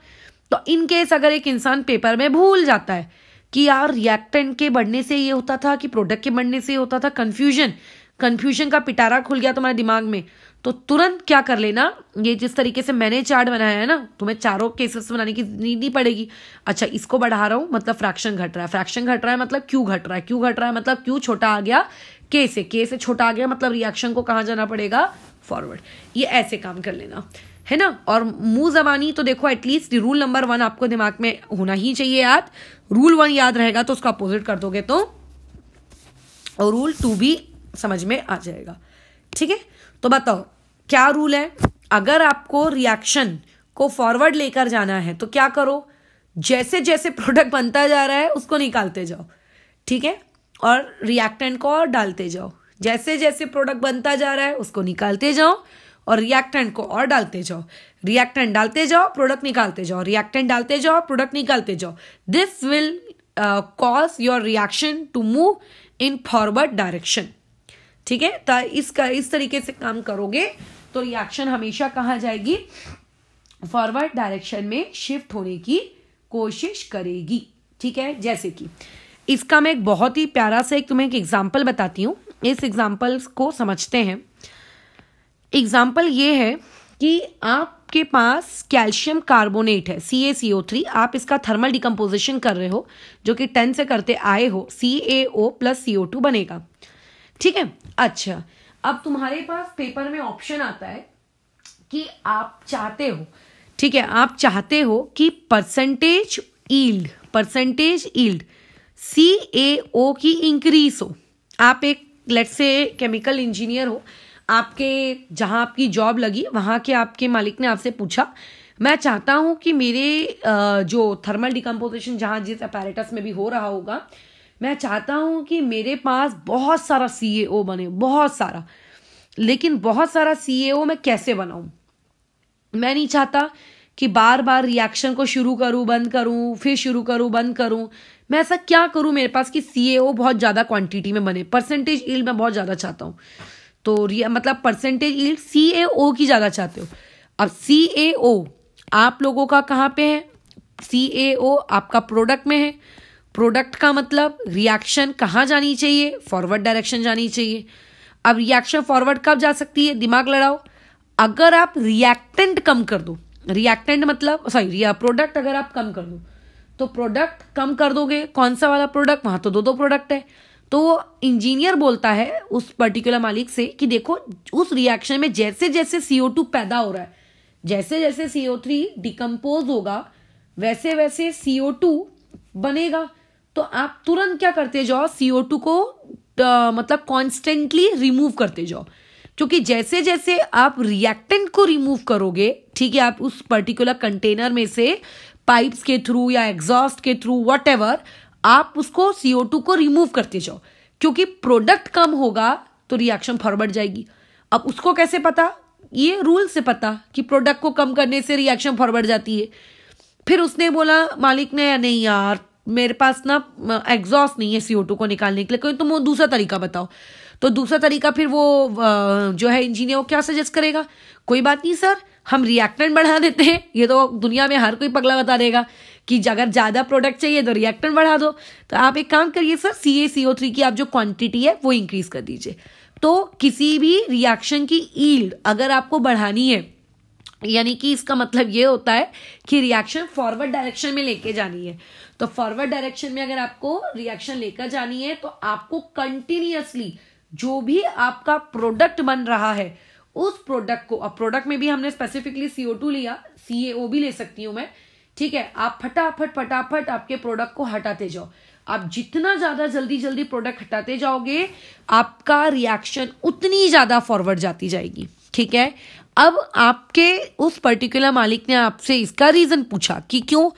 तो इन केस अगर एक इंसान पेपर में भूल जाता है कि यार रिएक्टेंट के बढ़ने से ये होता था कि प्रोडक्ट के बढ़ने से होता था, कंफ्यूजन का पिटारा खुल गया तुम्हारे दिमाग में, तो तुरंत क्या कर लेना, ये जिस तरीके से मैंने चार्ट बनाया है ना, तुम्हें चारों केसेस बनाने की नीड नहीं पड़ेगी। अच्छा, इसको बढ़ा रहा हूं मतलब फ्रैक्शन घट रहा है, फ्रैक्शन घट रहा है मतलब Q घट रहा है, Q घट रहा है मतलब Q छोटा आ गया K से छोटा आ गया मतलब रिएक्शन को कहाँ जाना पड़ेगा, फॉरवर्ड। ये ऐसे काम कर लेना है ना। और मुंह जबानी तो देखो एटलीस्ट रूल नंबर 1 आपको दिमाग में होना ही चाहिए याद। रूल 1 याद रहेगा तो उसका अपोजिट कर दोगे तो और रूल 2 भी समझ में आ जाएगा, ठीक है। तो बताओ क्या रूल है, अगर आपको रिएक्शन को फॉरवर्ड लेकर जाना है तो क्या करो, जैसे जैसे प्रोडक्ट बनता जा रहा है उसको निकालते जाओ, ठीक है, और रिएक्टेंट को और डालते जाओ, जैसे जैसे प्रोडक्ट बनता जा रहा है उसको निकालते जाओ और रिएक्टेंट को और डालते जाओ, रिएक्टेंट डालते जाओ, प्रोडक्ट निकालते जाओ, रिएक्टेंट डालते जाओ, प्रोडक्ट निकालते जाओ। This will cause your reaction to move in forward direction, ठीक है। तो इस तरीके से काम करोगे तो रिएक्शन हमेशा कहाँ जाएगी, फॉरवर्ड डायरेक्शन में शिफ्ट होने की कोशिश करेगी, ठीक है। जैसे कि इसका मैं एक बहुत ही प्यारा सा तुम्हें एक एग्जाम्पल बताती हूँ, इस एग्जाम्पल को समझते हैं। एग्जाम्पल ये है कि आप आपके पास कैल्शियम कार्बोनेट है CaCO3, आप इसका थर्मल डिकम्पोजिशन कर रहे हो जो कि 10 से करते आए हो, CaO प्लस CO2 बनेगा। ठीक है। अच्छा, अब तुम्हारे पास पेपर में ऑप्शन आता है कि आप चाहते हो, ठीक है, आप चाहते हो कि परसेंटेज ईल्ड CaO की इंक्रीज हो। आप एक लेट्स से केमिकल इंजीनियर हो, आपके जहां आपकी जॉब लगी वहां के आपके मालिक ने आपसे पूछा, मैं चाहता हूं कि मेरे जो थर्मल डिकम्पोजिशन जहां जिस अपैरेटस में भी हो रहा होगा, मैं चाहता हूं कि मेरे पास बहुत सारा CaO बने, बहुत सारा। लेकिन बहुत सारा CaO मैं कैसे बनाऊं? मैं नहीं चाहता कि बार बार रिएक्शन को शुरू करूं बंद करूं, फिर शुरू करूं बंद करूं। मैं ऐसा क्या करूं मेरे पास कि CaO बहुत ज्यादा क्वांटिटी में बने, परसेंटेज यील्ड मैं बहुत ज्यादा चाहता हूं। तो मतलब परसेंटेज यील्ड CaO की ज्यादा चाहते हो। अब CaO आप लोगों का कहाँ पे है? CaO आपका प्रोडक्ट में है। प्रोडक्ट का मतलब रिएक्शन कहाँ जानी चाहिए? फॉरवर्ड डायरेक्शन जानी चाहिए। अब रिएक्शन फॉरवर्ड कब जा सकती है? दिमाग लड़ाओ। अगर आप रिएक्टेंट कम कर दो, रिएक्टेंट मतलब प्रोडक्ट अगर आप कम कर दो, तो प्रोडक्ट कम कर दोगे, कौन सा वाला प्रोडक्ट? वहां तो दो प्रोडक्ट है। तो इंजीनियर बोलता है उस पर्टिकुलर मालिक से कि देखो उस रिएक्शन में जैसे जैसे CO2 पैदा हो रहा है, जैसे जैसे CO3 डिकम्पोज होगा, वैसे वैसे CO2 बनेगा। तो आप तुरंत क्या करते जाओ? CO2 को मतलब कॉन्स्टेंटली रिमूव करते जाओ, क्योंकि जैसे जैसे आप रिएक्टेंट को रिमूव करोगे, ठीक है, आप उस पर्टिकुलर कंटेनर में से पाइप्स के थ्रू या एग्जॉस्ट के थ्रू व्हाटएवर, आप उसको CO2 को रिमूव करते जाओ, क्योंकि प्रोडक्ट कम होगा तो रिएक्शन फॉरवर्ड जाएगी। अब उसको कैसे पता? ये रूल से पता कि प्रोडक्ट को कम करने से रिएक्शन फॉरवर्ड जाती है। फिर उसने बोला मालिक ने, नहीं यार मेरे पास ना एग्जॉस्ट नहीं है CO2 को निकालने के लिए, कोई तुम दूसरा तरीका बताओ। तो दूसरा तरीका फिर वो जो है इंजीनियर वो क्या सजेस्ट करेगा? कोई बात नहीं सर, हम रिएक्टेंट बढ़ा देते हैं। ये तो दुनिया में हर कोई पगला बता देगा कि अगर ज्यादा प्रोडक्ट चाहिए तो रिएक्टेंट बढ़ा दो। तो आप एक काम करिए सर, CaCO3 की आप जो क्वांटिटी है वो इंक्रीज कर दीजिए। तो किसी भी रिएक्शन की ईल्ड अगर आपको बढ़ानी है, यानी कि इसका मतलब ये होता है कि रिएक्शन फॉरवर्ड डायरेक्शन में लेके जानी है। तो फॉरवर्ड डायरेक्शन में अगर आपको रिएक्शन लेकर जानी है, तो आपको कंटिन्यूअसली जो भी आपका प्रोडक्ट बन रहा है उस प्रोडक्ट को, अब प्रोडक्ट में भी हमने स्पेसिफिकली CO2 लिया, CaO भी ले सकती हूं मैं, ठीक है, आप फटाफट आपके प्रोडक्ट को हटाते जाओ। आप जितना ज्यादा जल्दी प्रोडक्ट हटाते जाओगे, आपका रिएक्शन उतनी ज्यादा फॉरवर्ड जाती जाएगी। ठीक है। अब आपके उस पर्टिकुलर मालिक ने आपसे इसका रीजन पूछा कि क्यों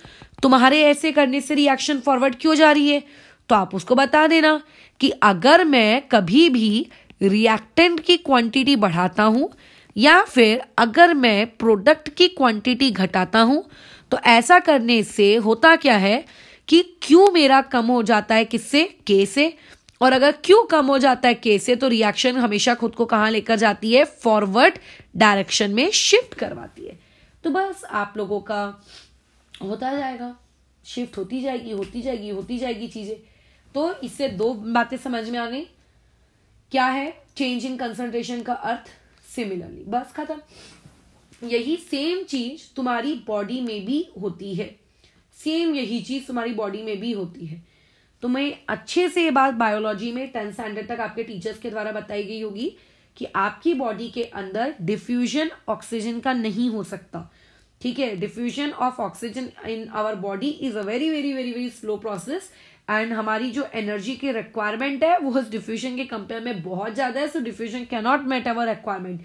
तुम्हारे ऐसे करने से रिएक्शन फॉरवर्ड क्यों जा रही है, तो आप उसको बता देना कि अगर मैं कभी भी रिएक्टेंट की क्वांटिटी बढ़ाता हूं या फिर अगर मैं प्रोडक्ट की क्वांटिटी घटाता हूं, तो ऐसा करने से होता क्या है कि क्यू मेरा कम हो जाता है, किससे? के से। और अगर क्यू कम हो जाता है के से, तो रिएक्शन हमेशा खुद को कहां लेकर जाती है? फॉरवर्ड डायरेक्शन में शिफ्ट करवाती है। तो बस आप लोगों का होता जाएगा, शिफ्ट होती जाएगी चीजें। तो इससे दो बातें समझ में आ गई। क्या है चेंज इन कंसंट्रेशन का अर्थ? सिमिलरली, बस खत्म। यही सेम चीज तुम्हारी बॉडी में भी होती है, सेम यही चीज तुम्हारी बॉडी में भी होती है। तुम्हें अच्छे से ये बात बायोलॉजी में 10th स्टैंडर्ड तक आपके टीचर्स के द्वारा बताई गई होगी कि आपकी बॉडी के अंदर डिफ्यूजन ऑक्सीजन का नहीं हो सकता। ठीक है, diffusion of oxygen in our body is a very very very very slow process, and हमारी जो एनर्जी की रिक्वायरमेंट है वो इस डिफ्यूजन के कंपेयर में बहुत ज्यादा है। So diffusion can not met our requirement.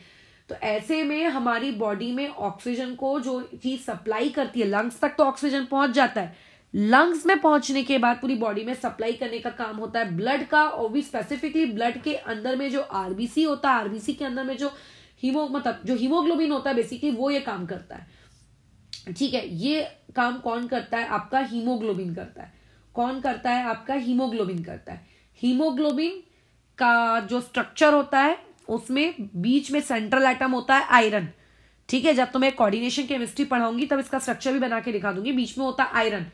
तो ऐसे में हमारी बॉडी में ऑक्सीजन को जो चीज सप्लाई करती है, लंग्स तक तो ऑक्सीजन पहुंच जाता है, लंग्स में पहुंचने के बाद पूरी बॉडी में सप्लाई करने का काम होता है ब्लड का, और भी स्पेसिफिकली ब्लड के अंदर में जो आरबीसी होता है, आरबीसी के अंदर में जो जो हीमोग्लोबिन होता है बेसिकली, वो ये काम करता है। ठीक है, ये काम कौन करता है? आपका हीमोग्लोबिन करता है। कौन करता है? आपका हीमोग्लोबिन करता है। हीमोग्लोबिन का जो स्ट्रक्चर होता है उसमें बीच में सेंट्रल एटम होता है आयरन। ठीक है, जब तो मैं कोऑर्डिनेशन केमिस्ट्री पढ़ाऊंगी तब इसका स्ट्रक्चर भी बना के दिखा दूंगी। बीच में होता है आयरन,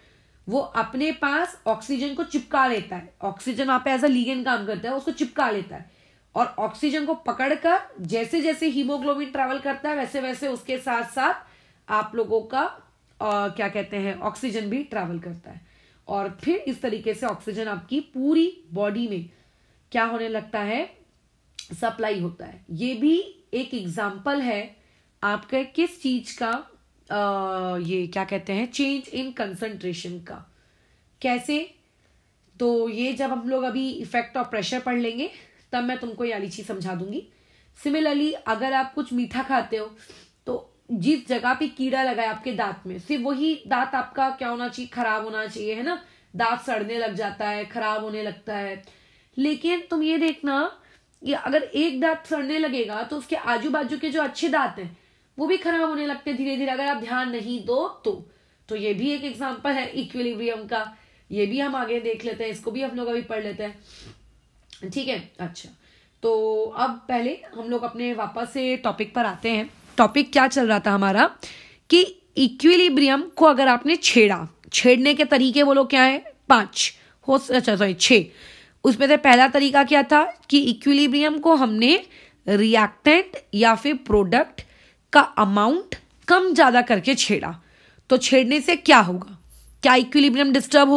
वो अपने पास ऑक्सीजन को चिपका लेता है। ऑक्सीजन वहां पे एज अ लिगेंड काम करता है, उसको चिपका लेता है, और ऑक्सीजन को पकड़कर जैसे जैसे हीमोग्लोबिन ट्रेवल करता है वैसे वैसे उसके साथ साथ आप लोगों का क्या कहते हैं ऑक्सीजन भी ट्रैवल करता है, और फिर इस तरीके से ऑक्सीजन आपकी पूरी बॉडी में क्या होने लगता है, सप्लाई होता है। ये भी एक एग्जाम्पल है आपके किस चीज का, ये क्या कहते हैं, चेंज इन कंसंट्रेशन का। कैसे? तो ये जब हम लोग अभी इफेक्ट ऑफ प्रेशर पढ़ लेंगे तब मैं तुमको ये वाली चीज समझा दूंगी। सिमिलरली अगर आप कुछ मीठा खाते हो तो जिस जगह पे कीड़ा लगा है आपके दांत में, सिर्फ वही दांत आपका क्या होना चाहिए, खराब होना चाहिए, है ना। दांत सड़ने लग जाता है, खराब होने लगता है। लेकिन तुम ये देखना, ये अगर एक दांत सड़ने लगेगा तो उसके आजू बाजू के जो अच्छे दांत हैं वो भी खराब होने लगते हैं धीरे धीरे, अगर आप ध्यान नहीं दो तो ये भी एक एग्जांपल है इक्विलिब्रियम का। ये भी हम आगे देख लेते हैं, इसको भी हम लोग अभी पढ़ लेते हैं, ठीक है। अच्छा, तो अब पहले हम लोग अपने वापस से टॉपिक पर आते हैं। टॉपिक क्या चल रहा था हमारा कि इक्विलिब्रियम को अगर आपने छेड़ने के तरीके बोलो क्या है, 6। उसमें से पहला तरीका क्या था कि इक्विलिब्रियम को हमने रिएक्टेंट या फिर प्रोडक्ट का अमाउंट कम ज्यादा करके छेड़ा। तो छेड़ने से क्या होगा, क्या इक्विलिब्रियम डिस्टर्ब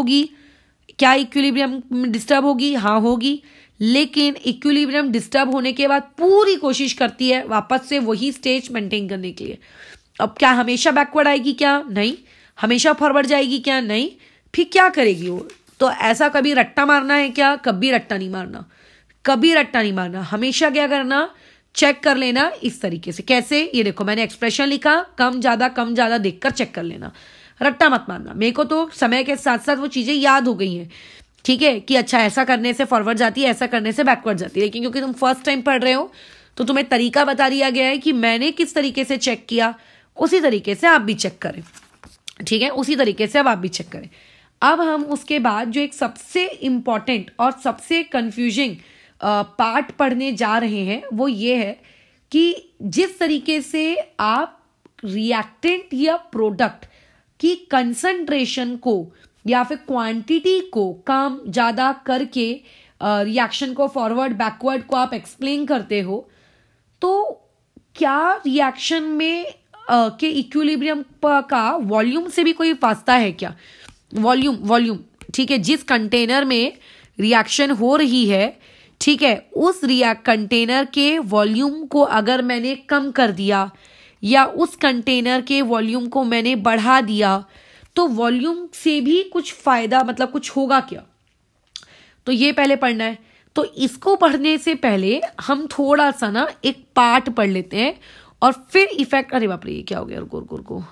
होगी? हाँ होगी, लेकिन इक्विलिब्रियम डिस्टर्ब होने के बाद पूरी कोशिश करती है वापस से वही स्टेज मेंटेन करने के लिए। अब क्या हमेशा बैकवर्ड आएगी? क्या नहीं। हमेशा फॉरवर्ड जाएगी? क्या नहीं। फिर क्या करेगी वो? तो ऐसा कभी रट्टा मारना है क्या? कभी रट्टा नहीं मारना। हमेशा क्या करना, चेक कर लेना इस तरीके से। कैसे? ये देखो मैंने एक्सप्रेशन लिखा, कम ज्यादा देखकर चेक कर लेना, रट्टा मत मारना। मेरे को तो समय के साथ साथ वो चीजें याद हो गई हैं, ठीक है, कि अच्छा ऐसा करने से फॉरवर्ड जाती है, ऐसा करने से बैकवर्ड जाती है। लेकिन क्योंकि तुम फर्स्ट टाइम पढ़ रहे हो तो तुम्हें तरीका बता दिया गया है कि मैंने किस तरीके से चेक किया, उसी तरीके से आप भी चेक करें, ठीक है, उसी तरीके से अब आप भी चेक करें। अब हम उसके बाद जो एक सबसे इंपॉर्टेंट और सबसे कंफ्यूजिंग पार्ट पढ़ने जा रहे हैं वो ये है कि जिस तरीके से आप रिएक्टेंट या प्रोडक्ट की कंसंट्रेशन को या फिर क्वांटिटी को कम ज्यादा करके रिएक्शन को फॉरवर्ड बैकवर्ड को आप एक्सप्लेन करते हो, तो क्या रिएक्शन में के इक्विलिब्रियम का वॉल्यूम से भी कोई वास्ता है क्या? वॉल्यूम, ठीक है, जिस कंटेनर में रिएक्शन हो रही है, ठीक है, उस कंटेनर के वॉल्यूम को अगर मैंने कम कर दिया या उस कंटेनर के वॉल्यूम को मैंने बढ़ा दिया तो वॉल्यूम से भी कुछ फायदा, मतलब कुछ होगा क्या? तो ये पहले पढ़ना है। तो इसको पढ़ने से पहले हम थोड़ा सा ना एक पार्ट पढ़ लेते हैं और फिर इफेक्ट। अरे बाप रे, ये क्या हो गया? रुको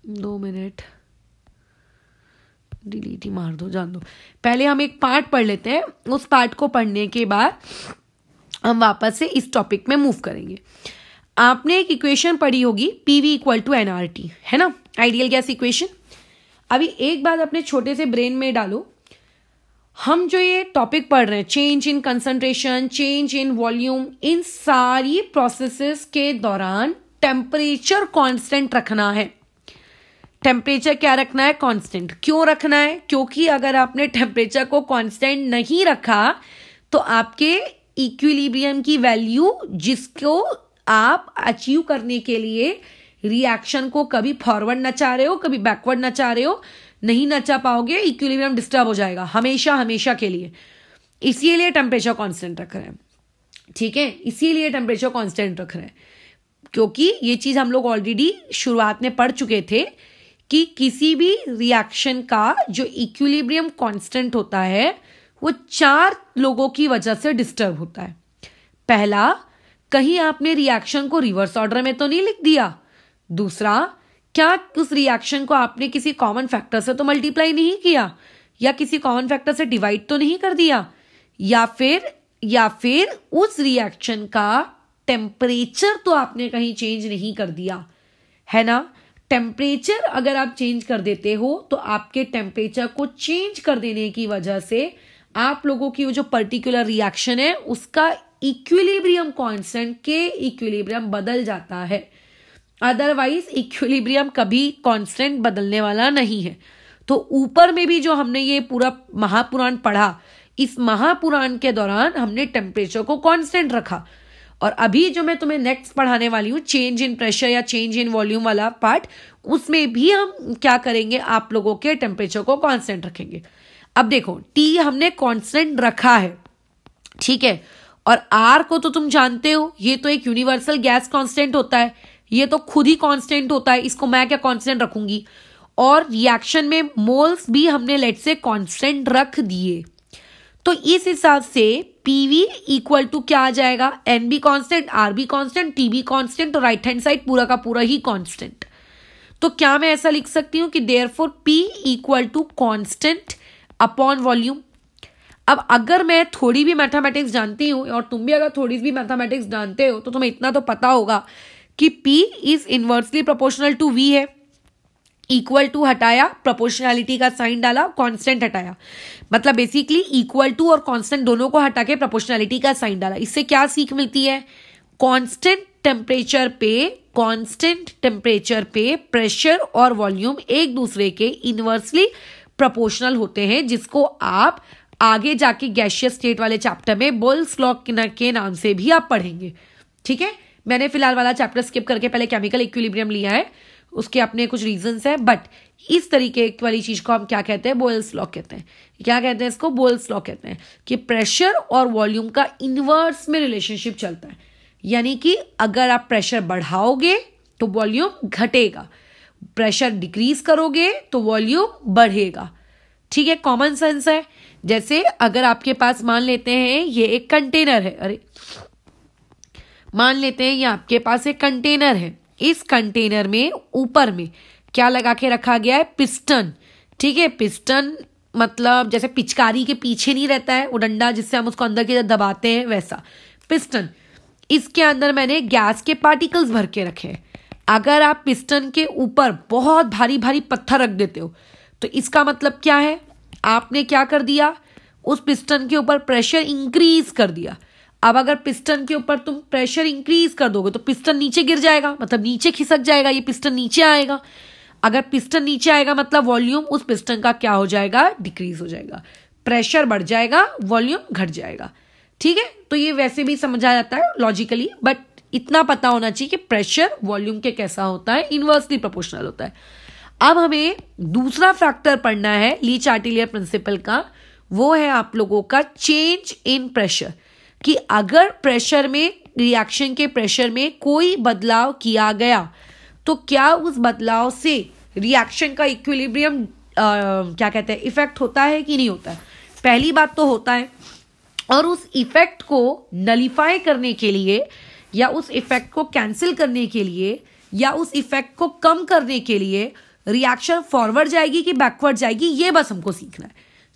2 मिनट, डिलीट ही मार दो, जान दो। पहले हम एक पार्ट पढ़ लेते हैं, उस पार्ट को पढ़ने के बाद हम वापस से इस टॉपिक में मूव करेंगे। आपने एक इक्वेशन पढ़ी होगी, पीवी इक्वल टू एनआरटी, है ना, आइडियल गैस इक्वेशन। अभी एक बात अपने छोटे से ब्रेन में डालो, हम जो ये टॉपिक पढ़ रहे हैं, change in concentration, change in volume, इन सारी प्रोसेसेस के दौरान टेम्परेचर कांस्टेंट रखना है। टेम्परेचर क्या रखना है? कांस्टेंट। क्यों रखना है? क्योंकि अगर आपने टेम्परेचर को कांस्टेंट नहीं रखा तो आपके इक्विलिब्रियम की वैल्यू, जिसको आप अचीव करने के लिए रिएक्शन को कभी फॉरवर्ड नचा रहे हो, कभी बैकवर्ड नचा रहे हो, नहीं नचा पाओगे, इक्विलिब्रियम डिस्टर्ब हो जाएगा हमेशा के लिए। इसीलिए टेम्परेचर कांस्टेंट रख रहे हैं, ठीक है, इसीलिए टेम्परेचर कांस्टेंट रख रहे हैं, क्योंकि ये चीज हम लोग ऑलरेडी शुरुआत में पढ़ चुके थे कि किसी भी रिएक्शन का जो इक्विलिब्रियम कांस्टेंट होता है वो 4 लोगों की वजह से डिस्टर्ब होता है। पहला, कहीं आपने रिएक्शन को रिवर्स ऑर्डर में तो नहीं लिख दिया। दूसरा, क्या उस रिएक्शन को आपने किसी कॉमन फैक्टर से तो मल्टीप्लाई नहीं किया या किसी कॉमन फैक्टर से डिवाइड तो नहीं कर दिया, या फिर उस रिएक्शन का टेम्परेचर तो आपने कहीं चेंज नहीं कर दिया, है ना। टेम्परेचर अगर आप चेंज कर देते हो तो आपके टेम्परेचर को चेंज कर देने की वजह से आप लोगों की वो जो पर्टिकुलर रिएक्शन है उसका इक्विलिब्रियम कांस्टेंट के इक्विलिब्रियम बदल जाता है। अदरवाइज इक्विलिब्रियम कभी कांस्टेंट बदलने वाला नहीं है। तो ऊपर में भी जो हमने ये पूरा महापुराण पढ़ा, इस महापुराण के दौरान हमने टेम्परेचर को कांस्टेंट रखा और अभी जो मैं तुम्हें नेक्स्ट पढ़ाने वाली हूँ, चेंज इन प्रेशर या चेंज इन वॉल्यूम वाला पार्ट, उसमें भी हम क्या करेंगे, आप लोगों के टेम्परेचर को कांस्टेंट रखेंगे। अब देखो टी हमने कांस्टेंट रखा है, ठीक है, और आर को तो तुम जानते हो, ये तो एक यूनिवर्सल गैस कांस्टेंट होता है, ये तो खुद ही कांस्टेंट होता है, इसको मैं क्या कांस्टेंट रखूंगी। और रिएक्शन में मोल्स भी हमने लेट से कांस्टेंट रख दिए, तो इस हिसाब से पीवी इक्वल टू क्या आ जाएगा, n be constant, R be constant, T be constant, और राइट हैंड साइड पूरा का पूरा ही कांस्टेंट। तो क्या मैं ऐसा लिख सकती हूं कि therefore P equal to constant upon volume. अब अगर मैं थोड़ी भी मैथमेटिक्स जानती हूं, और तुम भी अगर थोड़ी भी मैथमेटिक्स जानते हो, तो तुम्हें इतना तो पता होगा कि P is inversely proportional to V है। इक्वल टू हटाया, प्रोपोर्शनैलिटी का साइन डाला, कांस्टेंट हटाया, मतलब बेसिकली इक्वल टू और कांस्टेंट दोनों को हटा के प्रोपोर्शनैलिटी का साइन डाला। इससे क्या सीख मिलती है, कांस्टेंट टेम्परेचर पे प्रेशर और वॉल्यूम एक दूसरे के इनवर्सली प्रोपोर्शनल होते हैं, जिसको आप आगे जाके गैसियस स्टेट वाले चैप्टर में बोयल्स लॉ के नाम से भी आप पढ़ेंगे, ठीक है। मैंने फिलहाल वाला चैप्टर स्किप करके पहले केमिकल इक्विलिब्रियम लिया है, उसके अपने कुछ रीजंस है, बट इस तरीके वाली चीज को हम क्या कहते हैं, बोयल्स लॉ कहते हैं। क्या कहते हैं इसको, बोयल्स लॉ कहते हैं कि प्रेशर और वॉल्यूम का इनवर्स में रिलेशनशिप चलता है, यानी कि अगर आप प्रेशर बढ़ाओगे तो वॉल्यूम घटेगा, प्रेशर डिक्रीज करोगे तो वॉल्यूम बढ़ेगा, ठीक है, कॉमन सेंस है। जैसे अगर आपके पास मान लेते हैं ये एक कंटेनर है, मान लेते हैं ये आपके पास एक कंटेनर है, इस कंटेनर में ऊपर में क्या लगा के रखा गया है, पिस्टन, ठीक है। पिस्टन मतलब जैसे पिचकारी के पीछे नहीं रहता है वो डंडा जिससे हम उसको अंदर की तरफ दबाते हैं, वैसा पिस्टन। इसके अंदर मैंने गैस के पार्टिकल्स भर के रखे हैं। अगर आप पिस्टन के ऊपर बहुत भारी भारी पत्थर रख देते हो तो इसका मतलब क्या है, आपने क्या कर दिया, उस पिस्टन के ऊपर प्रेशर इंक्रीज कर दिया। अब अगर पिस्टन के ऊपर तुम प्रेशर इंक्रीज कर दोगे तो पिस्टन नीचे गिर जाएगा, मतलब नीचे खिसक जाएगा, ये पिस्टन नीचे आएगा। अगर पिस्टन नीचे आएगा मतलब वॉल्यूम उस पिस्टन का क्या हो जाएगा, डिक्रीज हो जाएगा, प्रेशर बढ़ जाएगा, वॉल्यूम घट जाएगा, ठीक है। तो ये वैसे भी समझा जाता है लॉजिकली, बट इतना पता होना चाहिए कि प्रेशर वॉल्यूम के कैसा होता है, इनवर्सली प्रोपोर्शनल होता है। अब हमें दूसरा फैक्टर पढ़ना है ली चार्टिलियर प्रिंसिपल का, वो है आप लोगों का चेंज इन प्रेशर, कि अगर प्रेशर में, रिएक्शन के प्रेशर में कोई बदलाव किया गया तो क्या उस बदलाव से रिएक्शन का इक्विलिब्रियम क्या कहते हैं, इफेक्ट होता है कि नहीं होता है। पहली बात तो होता है, और उस इफेक्ट को नलिफाई करने के लिए या उस इफेक्ट को कैंसिल करने के लिए या उस इफेक्ट को कम करने के लिए रिएक्शन फॉरवर्ड जाएगी कि बैकवर्ड जाएगी, ये बस हमको सीखना है।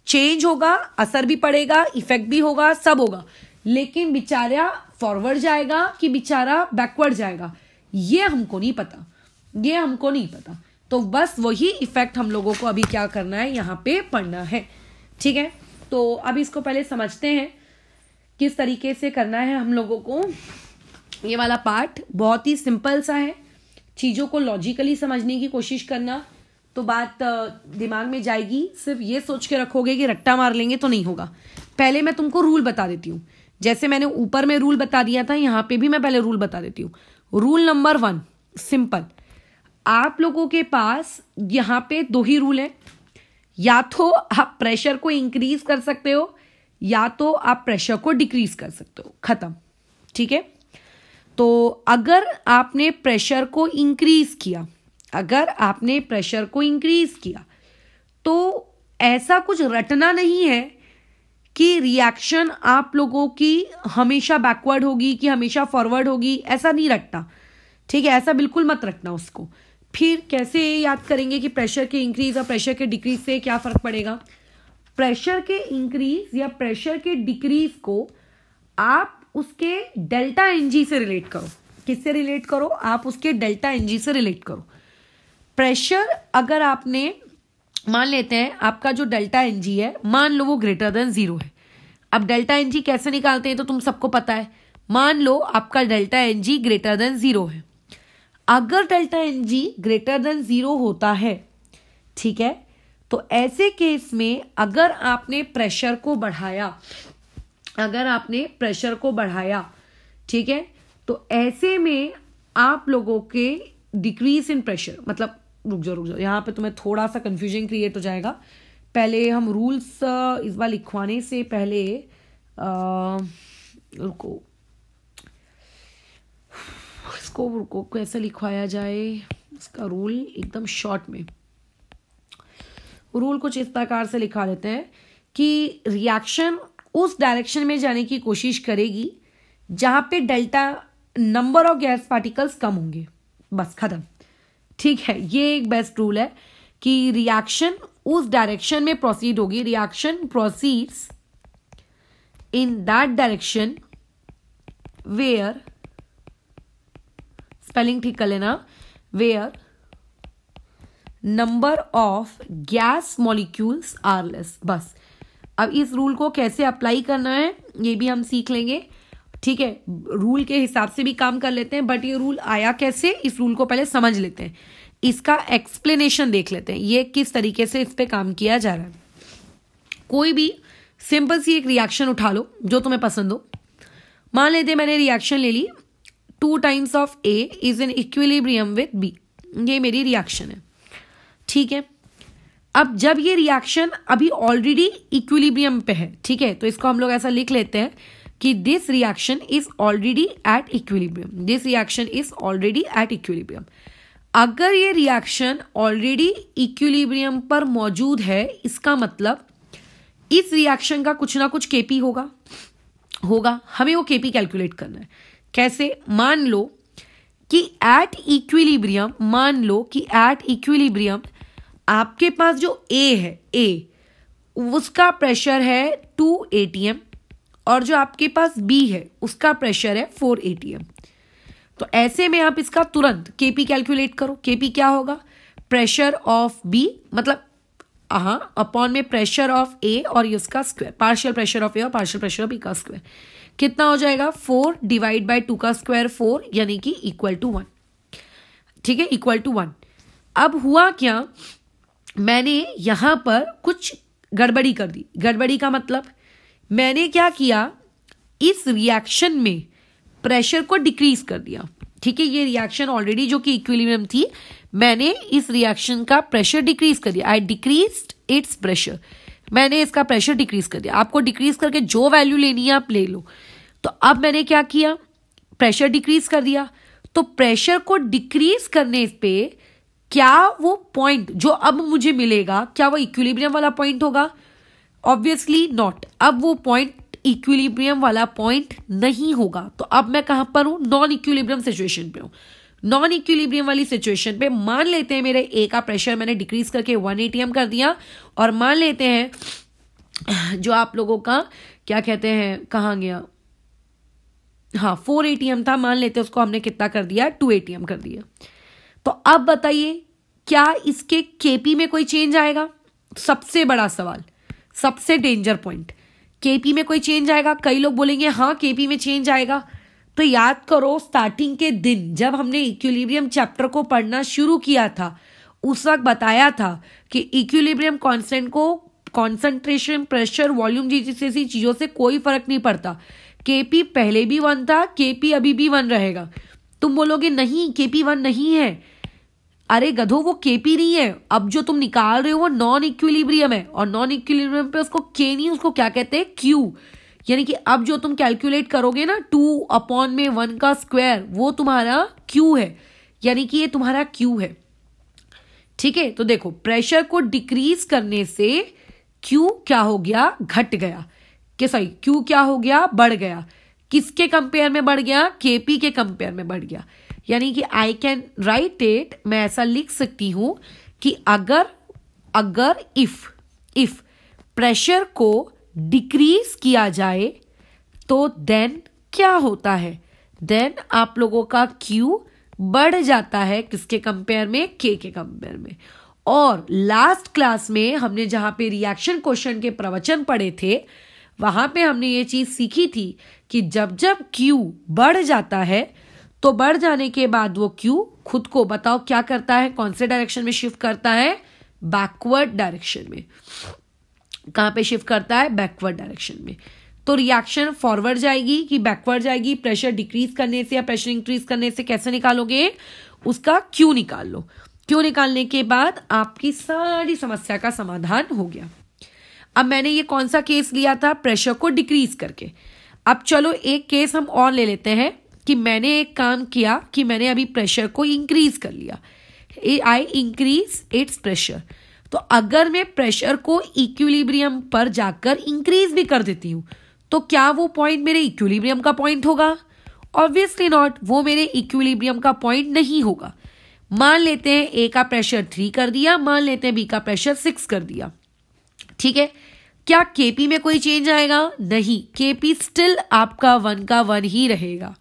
चेंज होगा, असर भी पड़ेगा, इफेक्ट भी होगा, सब होगा, लेकिन बेचारा फॉरवर्ड जाएगा कि बेचारा बैकवर्ड जाएगा, ये हमको नहीं पता, ये हमको नहीं पता। तो बस वही इफेक्ट हम लोगों को अभी क्या करना है, यहाँ पे पढ़ना है, ठीक है। तो अब इसको पहले समझते हैं किस तरीके से करना है हम लोगों को। ये वाला पार्ट बहुत ही सिंपल सा है, चीजों को लॉजिकली समझने की कोशिश करना तो बात दिमाग में जाएगी। सिर्फ ये सोच के रखोगे कि रट्टा मार लेंगे तो नहीं होगा। पहले मैं तुमको रूल बता देती हूँ, जैसे मैंने ऊपर में रूल बता दिया था, यहाँ पे भी मैं पहले रूल बता देती हूँ। रूल नंबर 1 सिंपल, आप लोगों के पास यहाँ पे 2 ही रूल है, या तो आप प्रेशर को इंक्रीज कर सकते हो या तो आप प्रेशर को डिक्रीज कर सकते हो, खत्म, ठीक है। तो अगर आपने प्रेशर को इंक्रीज किया, अगर आपने प्रेशर को इंक्रीज किया तो ऐसा कुछ रटना नहीं है कि रिएक्शन आप लोगों की हमेशा बैकवर्ड होगी कि हमेशा फॉरवर्ड होगी, ऐसा नहीं रटना, ठीक है, ऐसा बिल्कुल मत रखना उसको। फिर कैसे याद करेंगे कि प्रेशर के इंक्रीज और प्रेशर के डिक्रीज से क्या फर्क पड़ेगा। प्रेशर के इंक्रीज या प्रेशर के डिक्रीज को आप उसके डेल्टा एनजी से रिलेट करो। किससे रिलेट करो, आप उसके डेल्टा एनजी से रिलेट करो। प्रेशर अगर आपने, मान लेते हैं आपका जो डेल्टा एनजी है, मान लो वो ग्रेटर देन 0 है। अब डेल्टा एनजी कैसे निकालते हैं तो तुम सबको पता है। मान लो आपका डेल्टा एनजी ग्रेटर देन 0 है। अगर डेल्टा एनजी ग्रेटर देन 0 होता है, ठीक है, तो ऐसे केस में अगर आपने प्रेशर को बढ़ाया, अगर आपने प्रेशर को बढ़ाया, ठीक है, तो ऐसे में आप लोगों के डिक्रीज इन प्रेशर, मतलब रुक जाओ यहाँ पे तुम्हें थोड़ा सा कंफ्यूजन क्रिएट हो जाएगा। पहले हम रूल्स इस बार लिखवाने से पहले रुको इसको कैसे लिखवाया जाए इसका रूल एकदम शॉर्ट में। रूल कुछ इस प्रकार से लिखा देते हैं कि रिएक्शन उस डायरेक्शन में जाने की कोशिश करेगी जहां पे delta number of gas particles कम होंगे, बस खत्म। ठीक है, ये एक बेस्ट रूल है कि रिएक्शन उस डायरेक्शन में प्रोसीड होगी, reaction proceeds in that direction where, spelling ठीक कर लेना, where number of gas molecules are less. बस अब इस रूल को कैसे अप्लाई करना है ये भी हम सीख लेंगे। ठीक है, रूल के हिसाब से भी काम कर लेते हैं, बट ये रूल आया कैसे, इस रूल को पहले समझ लेते हैं, इसका एक्सप्लेनेशन देख लेते हैं, ये किस तरीके से इस पे काम किया जा रहा है। कोई भी सिंपल सी एक रिएक्शन उठा लो जो तुम्हें पसंद हो। मान लेते हैं मैंने रिएक्शन ले ली 2 times of A is in equilibrium with B, ये मेरी रिएक्शन है। ठीक है, अब जब ये रिएक्शन अभी ऑलरेडी इक्विलिब्रियम पे है, ठीक है, तो इसको हम लोग ऐसा लिख लेते हैं कि this reaction is already at equilibrium, this reaction is already at equilibrium. अगर ये रिएक्शन ऑलरेडी इक्विलिब्रियम पर मौजूद है, इसका मतलब इस रिएक्शन का कुछ ना कुछ केपी होगा। हमें वो केपी कैलकुलेट करना है। कैसे? मान लो कि एट इक्विलिब्रियम आपके पास जो A है, A उसका प्रेशर है 2 atm और जो आपके पास B है उसका प्रेशर है 4 atm। तो ऐसे में आप इसका तुरंत केपी कैलकुलेट करो। केपी क्या होगा? प्रेशर ऑफ B, मतलब अपॉन में प्रेशर ऑफ A और ये उसका square, partial pressure of A और पार्शियल प्रेशर ऑफ B का स्क्वायर। कितना हो जाएगा? 4 डिवाइड बाय 2 का स्क्वायर 4, यानी कि इक्वल टू 1। ठीक है, इक्वल टू 1। अब हुआ क्या, मैंने यहां पर कुछ गड़बड़ी कर दी। गड़बड़ी का मतलब मैंने क्या किया, इस रिएक्शन में प्रेशर को डिक्रीज कर दिया। ठीक है, ये रिएक्शन ऑलरेडी जो कि इक्विलिब्रियम थी, मैंने इस रिएक्शन का प्रेशर डिक्रीज कर दिया। आई डिक्रीज्ड इट्स प्रेशर, मैंने इसका प्रेशर डिक्रीज कर दिया। आपको डिक्रीज करके जो वैल्यू लेनी है आप ले लो। तो अब मैंने क्या किया, प्रेशर डिक्रीज कर दिया। तो प्रेशर को डिक्रीज करने पे क्या वो पॉइंट जो अब मुझे मिलेगा, क्या वो इक्विलिब्रियम वाला पॉइंट होगा? Obviously not. अब वो पॉइंट इक्विलिब्रियम वाला पॉइंट नहीं होगा। तो अब मैं कहां पर हूं? नॉन इक्विलिब्रियम सिचुएशन पे हूं। नॉन इक्विलिब्रियम वाली सिचुएशन पे मान लेते हैं मेरे A का प्रेशर मैंने डिक्रीज करके 1 atm कर दिया, और मान लेते हैं जो आप लोगों का क्या कहते हैं, कहां गया, 4 atm था, मान लेते हैं उसको हमने कितना कर दिया, 2 atm कर दिया। तो अब बताइए क्या इसके केपी में कोई चेंज आएगा? सबसे बड़ा सवाल, सबसे डेंजर पॉइंट, केपी में कोई चेंज आएगा? कई लोग बोलेंगे हाँ केपी में चेंज आएगा। तो याद करो स्टार्टिंग के दिन जब हमने इक्विलिब्रियम चैप्टर को पढ़ना शुरू किया था, उस वक्त बताया था कि इक्विलिब्रियम कांस्टेंट को कॉन्सेंट्रेशन, प्रेशर, वॉल्यूम जैसी चीजों से कोई फर्क नहीं पड़ता। केपी पहले भी 1 था, केपी अभी भी 1 रहेगा। तुम बोलोगे नहीं केपी 1 नहीं है। अरे गधो, वो केपी नहीं है। अब जो तुम निकाल रहे हो वो नॉन इक्विलिब्रियम है, और नॉन इक्विलिब्रियम पे उसको के नहीं, उसको क्या कहते हैं, क्यू। यानी कि अब जो तुम कैलकुलेट करोगे ना 2/1 का स्क्वायर, वो तुम्हारा क्यू है, यानी कि ये तुम्हारा क्यू है। ठीक है, तो देखो प्रेशर को डिक्रीज करने से क्यू क्या हो गया, घट गया। क्यू क्या हो गया, बढ़ गया। किसके कंपेयर में बढ़ गया? केपी के कंपेयर में बढ़ गया। यानी कि आई कैन राइट इट, मैं ऐसा लिख सकती हूं कि अगर इफ प्रेशर को डिक्रीज किया जाए तो देन क्या होता है, देन आप लोगों का क्यू बढ़ जाता है। किसके कंपेयर में? के कंपेयर में। और लास्ट क्लास में हमने जहां पे रिएक्शन क्वेश्चन के प्रवचन पढ़े थे, वहां पे हमने ये चीज सीखी थी कि जब जब क्यू बढ़ जाता है तो बढ़ जाने के बाद वो क्यू खुद को बताओ क्या करता है, कौन से डायरेक्शन में शिफ्ट करता है? बैकवर्ड डायरेक्शन में। कहां पे शिफ्ट करता है? बैकवर्ड डायरेक्शन में। तो रिएक्शन फॉरवर्ड जाएगी कि बैकवर्ड जाएगी? प्रेशर डिक्रीज करने से या प्रेशर इंक्रीज करने से? कैसे निकालोगे? उसका क्यू निकाल लो। क्यू निकालने के बाद आपकी सारी समस्या का समाधान हो गया। अब मैंने ये कौन सा केस लिया था? प्रेशर को डिक्रीज करके। अब चलो एक केस हम और ले लेते हैं कि मैंने एक काम किया कि मैंने अभी प्रेशर को इंक्रीज कर लिया। I increase its pressure. तो अगर मैं प्रेशर को इक्विलिब्रियम पर जाकर इंक्रीज भी कर देती हूं तो क्या वो पॉइंट मेरे इक्विलिब्रियम का पॉइंट होगा? ऑब्वियसली नॉट, वो मेरे इक्विलिब्रियम का पॉइंट नहीं होगा। मान लेते हैं ए का प्रेशर 3 कर दिया, मान लेते हैं बी का प्रेशर 6 कर दिया, ठीक है। क्या केपी में कोई चेंज आएगा? नहीं, केपी स्टिल आपका 1 का 1 ही रहेगा।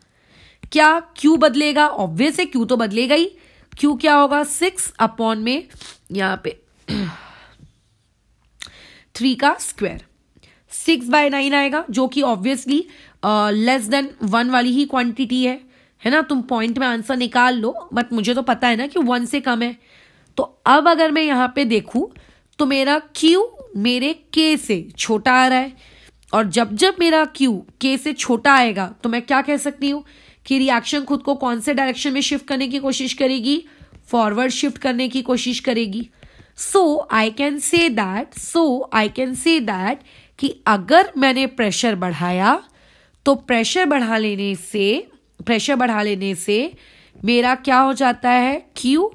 क्या क्यू बदलेगा? ऑब्वियस है, क्यू तो बदलेगा ही। क्यू क्या होगा? 6 अपॉन में यहां पे 3 का स्क्वायर, 6/9 आएगा, जो कि ऑब्वियसली लेस देन 1 वाली ही क्वांटिटी है ना। तुम पॉइंट में आंसर निकाल लो, बट मुझे तो पता है ना कि 1 से कम है। तो अब अगर मैं यहां पे देखूं तो मेरा क्यू मेरे के से छोटा आ रहा है, और जब जब मेरा क्यू के से छोटा आएगा तो मैं क्या कह सकती हूं कि रिएक्शन खुद को कौन से डायरेक्शन में शिफ्ट करने की कोशिश करेगी? फॉरवर्ड शिफ्ट करने की कोशिश करेगी। सो आई कैन से दैट कि अगर मैंने प्रेशर बढ़ाया तो प्रेशर बढ़ा लेने से मेरा क्या हो जाता है? क्यू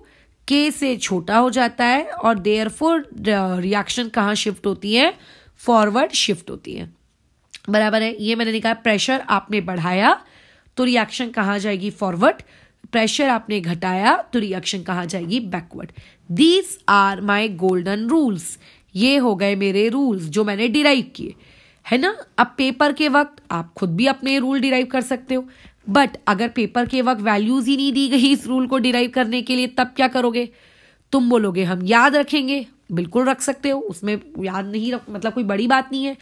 के से छोटा हो जाता है, और देयरफॉर रिएक्शन कहाँ शिफ्ट होती है? फॉरवर्ड शिफ्ट होती है। बराबर है। ये मैंने निकाला, प्रेशर आपने बढ़ाया तो रिएक्शन कहाँ जाएगी? फॉरवर्ड। प्रेशर आपने घटाया तो रिएक्शन कहाँ जाएगी? Backward. These are my golden rules. ये हो गए मेरे रूल्स जो मैंने डिराइव किए, है ना। अब पेपर के वक्त आप खुद भी अपने रूल डिराइव कर सकते हो, बट अगर पेपर के वक्त वैल्यूज ही नहीं दी गई इस रूल को डिराइव करने के लिए, तब क्या करोगे? तुम बोलोगे हम याद रखेंगे। बिल्कुल रख सकते हो, उसमें याद नहीं मतलब कोई बड़ी बात नहीं है।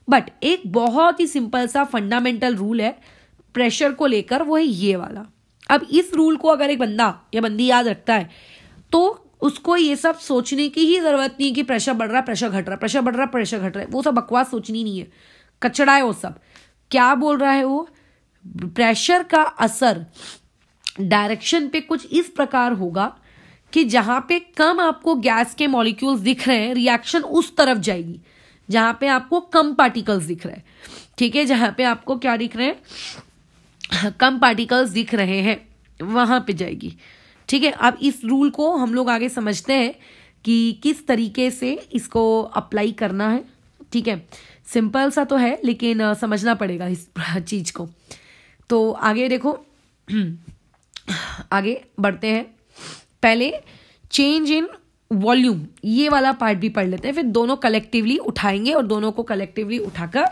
बट एक बहुत ही सिंपल सा फंडामेंटल रूल है प्रेशर को लेकर, वो है ये वाला। अब इस रूल को अगर एक बंदा या बंदी याद रखता है तो उसको ये सब सोचने की ही जरूरत नहीं कि प्रेशर बढ़ रहा है, प्रेशर घट रहा है, प्रेशर बढ़ रहा है, प्रेशर घट रहा है। वो सब बकवास सोचनी नहीं है, कचड़ा है वो सब। क्या बोल रहा है वो? प्रेशर का असर डायरेक्शन पे कुछ इस प्रकार होगा कि जहां पे कम आपको गैस के मॉलिक्यूल्स दिख रहे हैं, रिएक्शन उस तरफ जाएगी। जहां पे आपको कम पार्टिकल्स दिख रहे हैं, ठीक है, जहां पे आपको क्या दिख रहे हैं? कम पार्टिकल्स दिख रहे हैं, वहां पे जाएगी, ठीक है। अब इस रूल को हम लोग आगे समझते हैं कि किस तरीके से इसको अप्लाई करना है, ठीक है। सिंपल सा तो है, लेकिन समझना पड़ेगा इस चीज को। तो आगे देखो, आगे बढ़ते हैं। पहले चेंज इन वॉल्यूम, ये वाला पार्ट भी पढ़ लेते हैं, फिर दोनों कलेक्टिवली उठाएंगे और दोनों को कलेक्टिवली उठाकर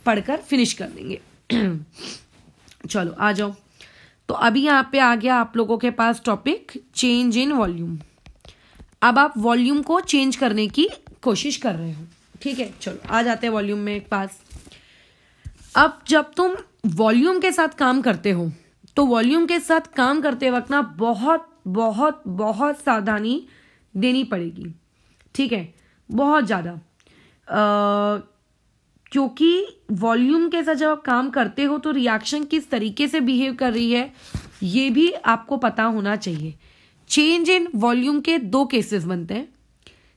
पढ़कर फिनिश कर देंगे। चलो आ जाओ। तो अभी यहाँ पे आ गया आप लोगों के पास टॉपिक चेंज इन वॉल्यूम। अब आप वॉल्यूम को चेंज करने की कोशिश कर रहे हो, ठीक है। चलो आ जाते हैं वॉल्यूम में पास। अब जब तुम वॉल्यूम के साथ काम करते हो तो वॉल्यूम के साथ काम करते वक्त ना बहुत बहुत बहुत सावधानी देनी पड़ेगी, ठीक है, बहुत ज़्यादा। क्योंकि वॉल्यूम के साथ जब आप काम करते हो तो रिएक्शन किस तरीके से बिहेव कर रही है ये भी आपको पता होना चाहिए। चेंज इन वॉल्यूम के 2 केसेस बनते हैं,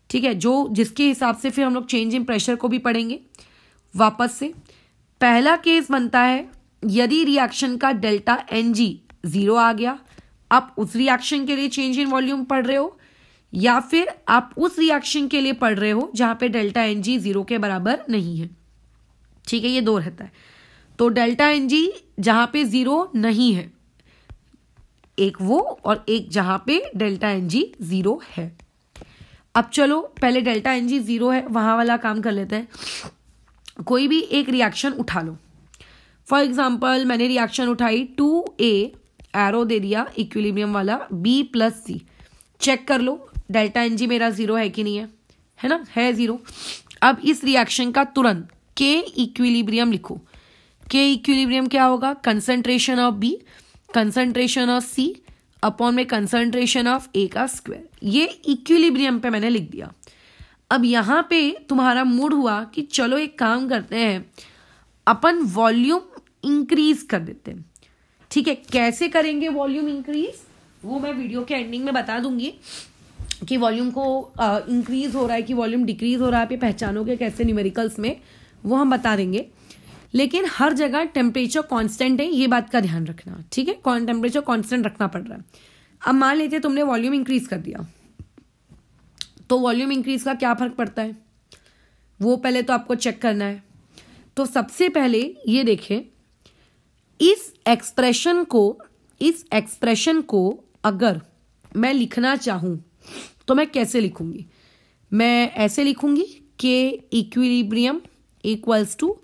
ठीक है, जो जिसके हिसाब से फिर हम लोग चेंज इन प्रेशर को भी पढ़ेंगे वापस से। पहला केस बनता है यदि रिएक्शन का डेल्टा NG 0 आ गया, आप उस रिएक्शन के लिए चेंज इन वॉल्यूम पढ़ रहे हो, या फिर आप उस रिएक्शन के लिए पढ़ रहे हो जहां पे डेल्टा NG 0 के बराबर नहीं है, ठीक है। ये 2 रहता है। तो डेल्टा NG जहां पे 0 नहीं है, एक वो, और एक जहां पे डेल्टा NG 0 है। अब चलो पहले डेल्टा NG 0 है वहां वाला काम कर लेते हैं। कोई भी एक रिएक्शन उठा लो। फॉर एग्जाम्पल मैंने रिएक्शन उठाई 2A, एरो दे दिया इक्विलिब्रियम वाला, B + C। चेक कर लो डेल्टा NG मेरा 0 है कि नहीं है ना, है 0। अब इस रिएक्शन का तुरंत K इक्विलिब्रियम लिखो। K इक्विलिब्रियम क्या होगा? Concentration of B, concentration of C upon में कंसंट्रेशन ऑफ A का स्क्वायर। ये इक्विलिब्रियम पे मैंने लिख दिया। अब यहाँ पे तुम्हारा मूड हुआ कि चलो एक काम करते हैं, अपन वॉल्यूम इंक्रीज कर देते हैं। ठीक है, कैसे करेंगे वॉल्यूम इंक्रीज वो मैं वीडियो के एंडिंग में बता दूंगी कि वॉल्यूम को इंक्रीज हो रहा है कि वॉल्यूम डिक्रीज हो रहा है, आप ये पहचानोगे कैसे न्यूमेरिकल्स में, वो हम बता देंगे। लेकिन हर जगह टेम्परेचर कांस्टेंट है, ये बात का ध्यान रखना। ठीक है, टेम्परेचर कांस्टेंट रखना पड़ रहा है। अब मान लेते तुमने वॉल्यूम इंक्रीज कर दिया, तो वॉल्यूम इंक्रीज का क्या फर्क पड़ता है वो पहले तो आपको चेक करना है। तो सबसे पहले ये देखें, इस एक्सप्रेशन को अगर मैं लिखना चाहूं तो मैं कैसे लिखूंगी? मैं ऐसे लिखूंगी के equilibrium equals to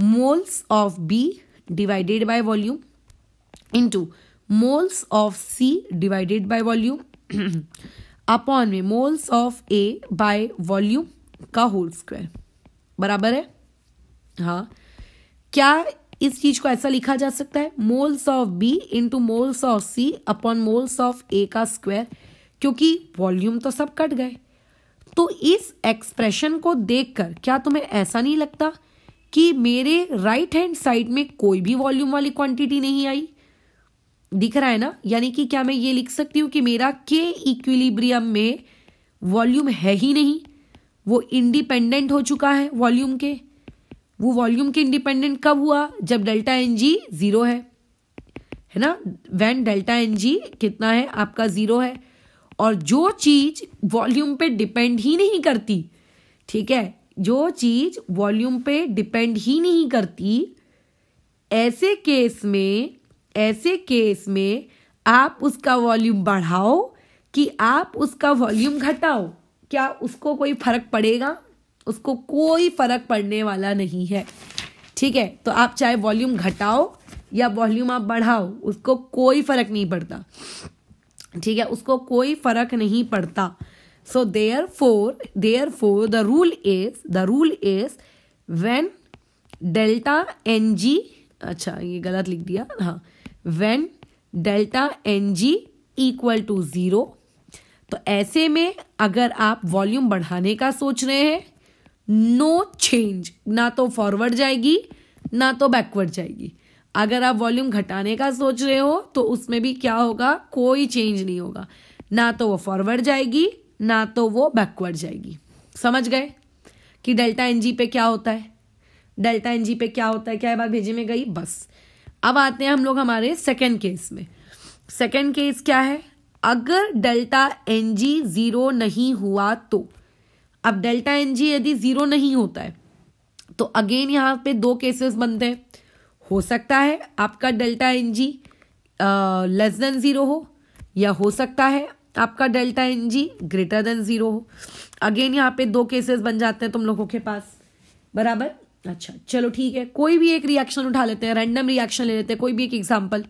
moles of B divided by volume into moles of C divided by volume upon में moles of A by volume का होल स्क्वायर बराबर है। हाँ, क्या इस चीज को ऐसा लिखा जा सकता है? Moles of B into moles of C upon moles of A का स्क्वायर, क्योंकि वॉल्यूम तो सब कट गए। तो इस एक्सप्रेशन को देखकर क्या तुम्हें ऐसा नहीं लगता कि मेरे राइट हैंड साइड में कोई भी वॉल्यूम वाली क्वांटिटी नहीं आई? दिख रहा है ना? यानी कि क्या मैं ये लिख सकती हूं कि मेरा के इक्विलिब्रियम में वॉल्यूम है ही नहीं, वो इंडिपेंडेंट हो चुका है वॉल्यूम के। वो वॉल्यूम के इंडिपेंडेंट कब हुआ? जब डेल्टा एन जी जीरो है ना? व्हेन डेल्टा एन जी कितना है आपका? जीरो है। और जो चीज वॉल्यूम पे डिपेंड ही नहीं करती, ठीक है, जो चीज वॉल्यूम पे डिपेंड ही नहीं करती, ऐसे केस में आप उसका वॉल्यूम बढ़ाओ कि आप उसका वॉल्यूम घटाओ, क्या उसको कोई फर्क पड़ेगा? उसको कोई फर्क पड़ने वाला नहीं है। ठीक है, तो आप चाहे वॉल्यूम घटाओ या वॉल्यूम आप बढ़ाओ, उसको कोई फर्क नहीं पड़ता। ठीक है, उसको कोई फर्क नहीं पड़ता। सो therefore the rule is when delta ng, अच्छा ये गलत लिख दिया, हाँ, when delta ng equal to 0, तो ऐसे में अगर आप वॉल्यूम बढ़ाने का सोच रहे हैं, नो चेंज, ना तो फॉरवर्ड जाएगी ना तो बैकवर्ड जाएगी। अगर आप वॉल्यूम घटाने का सोच रहे हो तो उसमें भी क्या होगा? कोई चेंज नहीं होगा, ना तो वो फॉरवर्ड जाएगी ना तो वो बैकवर्ड जाएगी। समझ गए कि डेल्टा एनजी पे क्या होता है? डेल्टा एनजी पे क्या होता है? क्या ये बात भेजे में गई? बस। अब आते हैं हम लोग हमारे सेकेंड केस में। सेकेंड केस क्या है? अगर डेल्टा एनजी जीरो नहीं हुआ तो, अब डेल्टा एनजी यदि जीरो नहीं होता है तो अगेन यहां पे दो केसेस बनते हैं। हो सकता है आपका delta n g less than zero हो, या हो सकता है आपका delta n g greater than zero हो। अगेन यहाँ पे दो केसेस बन जाते हैं तुम लोगों के पास, बराबर। अच्छा चलो ठीक है, कोई भी एक रिएक्शन उठा लेते हैं, रैंडम रिएक्शन ले लेते हैं, कोई भी एक एग्जांपल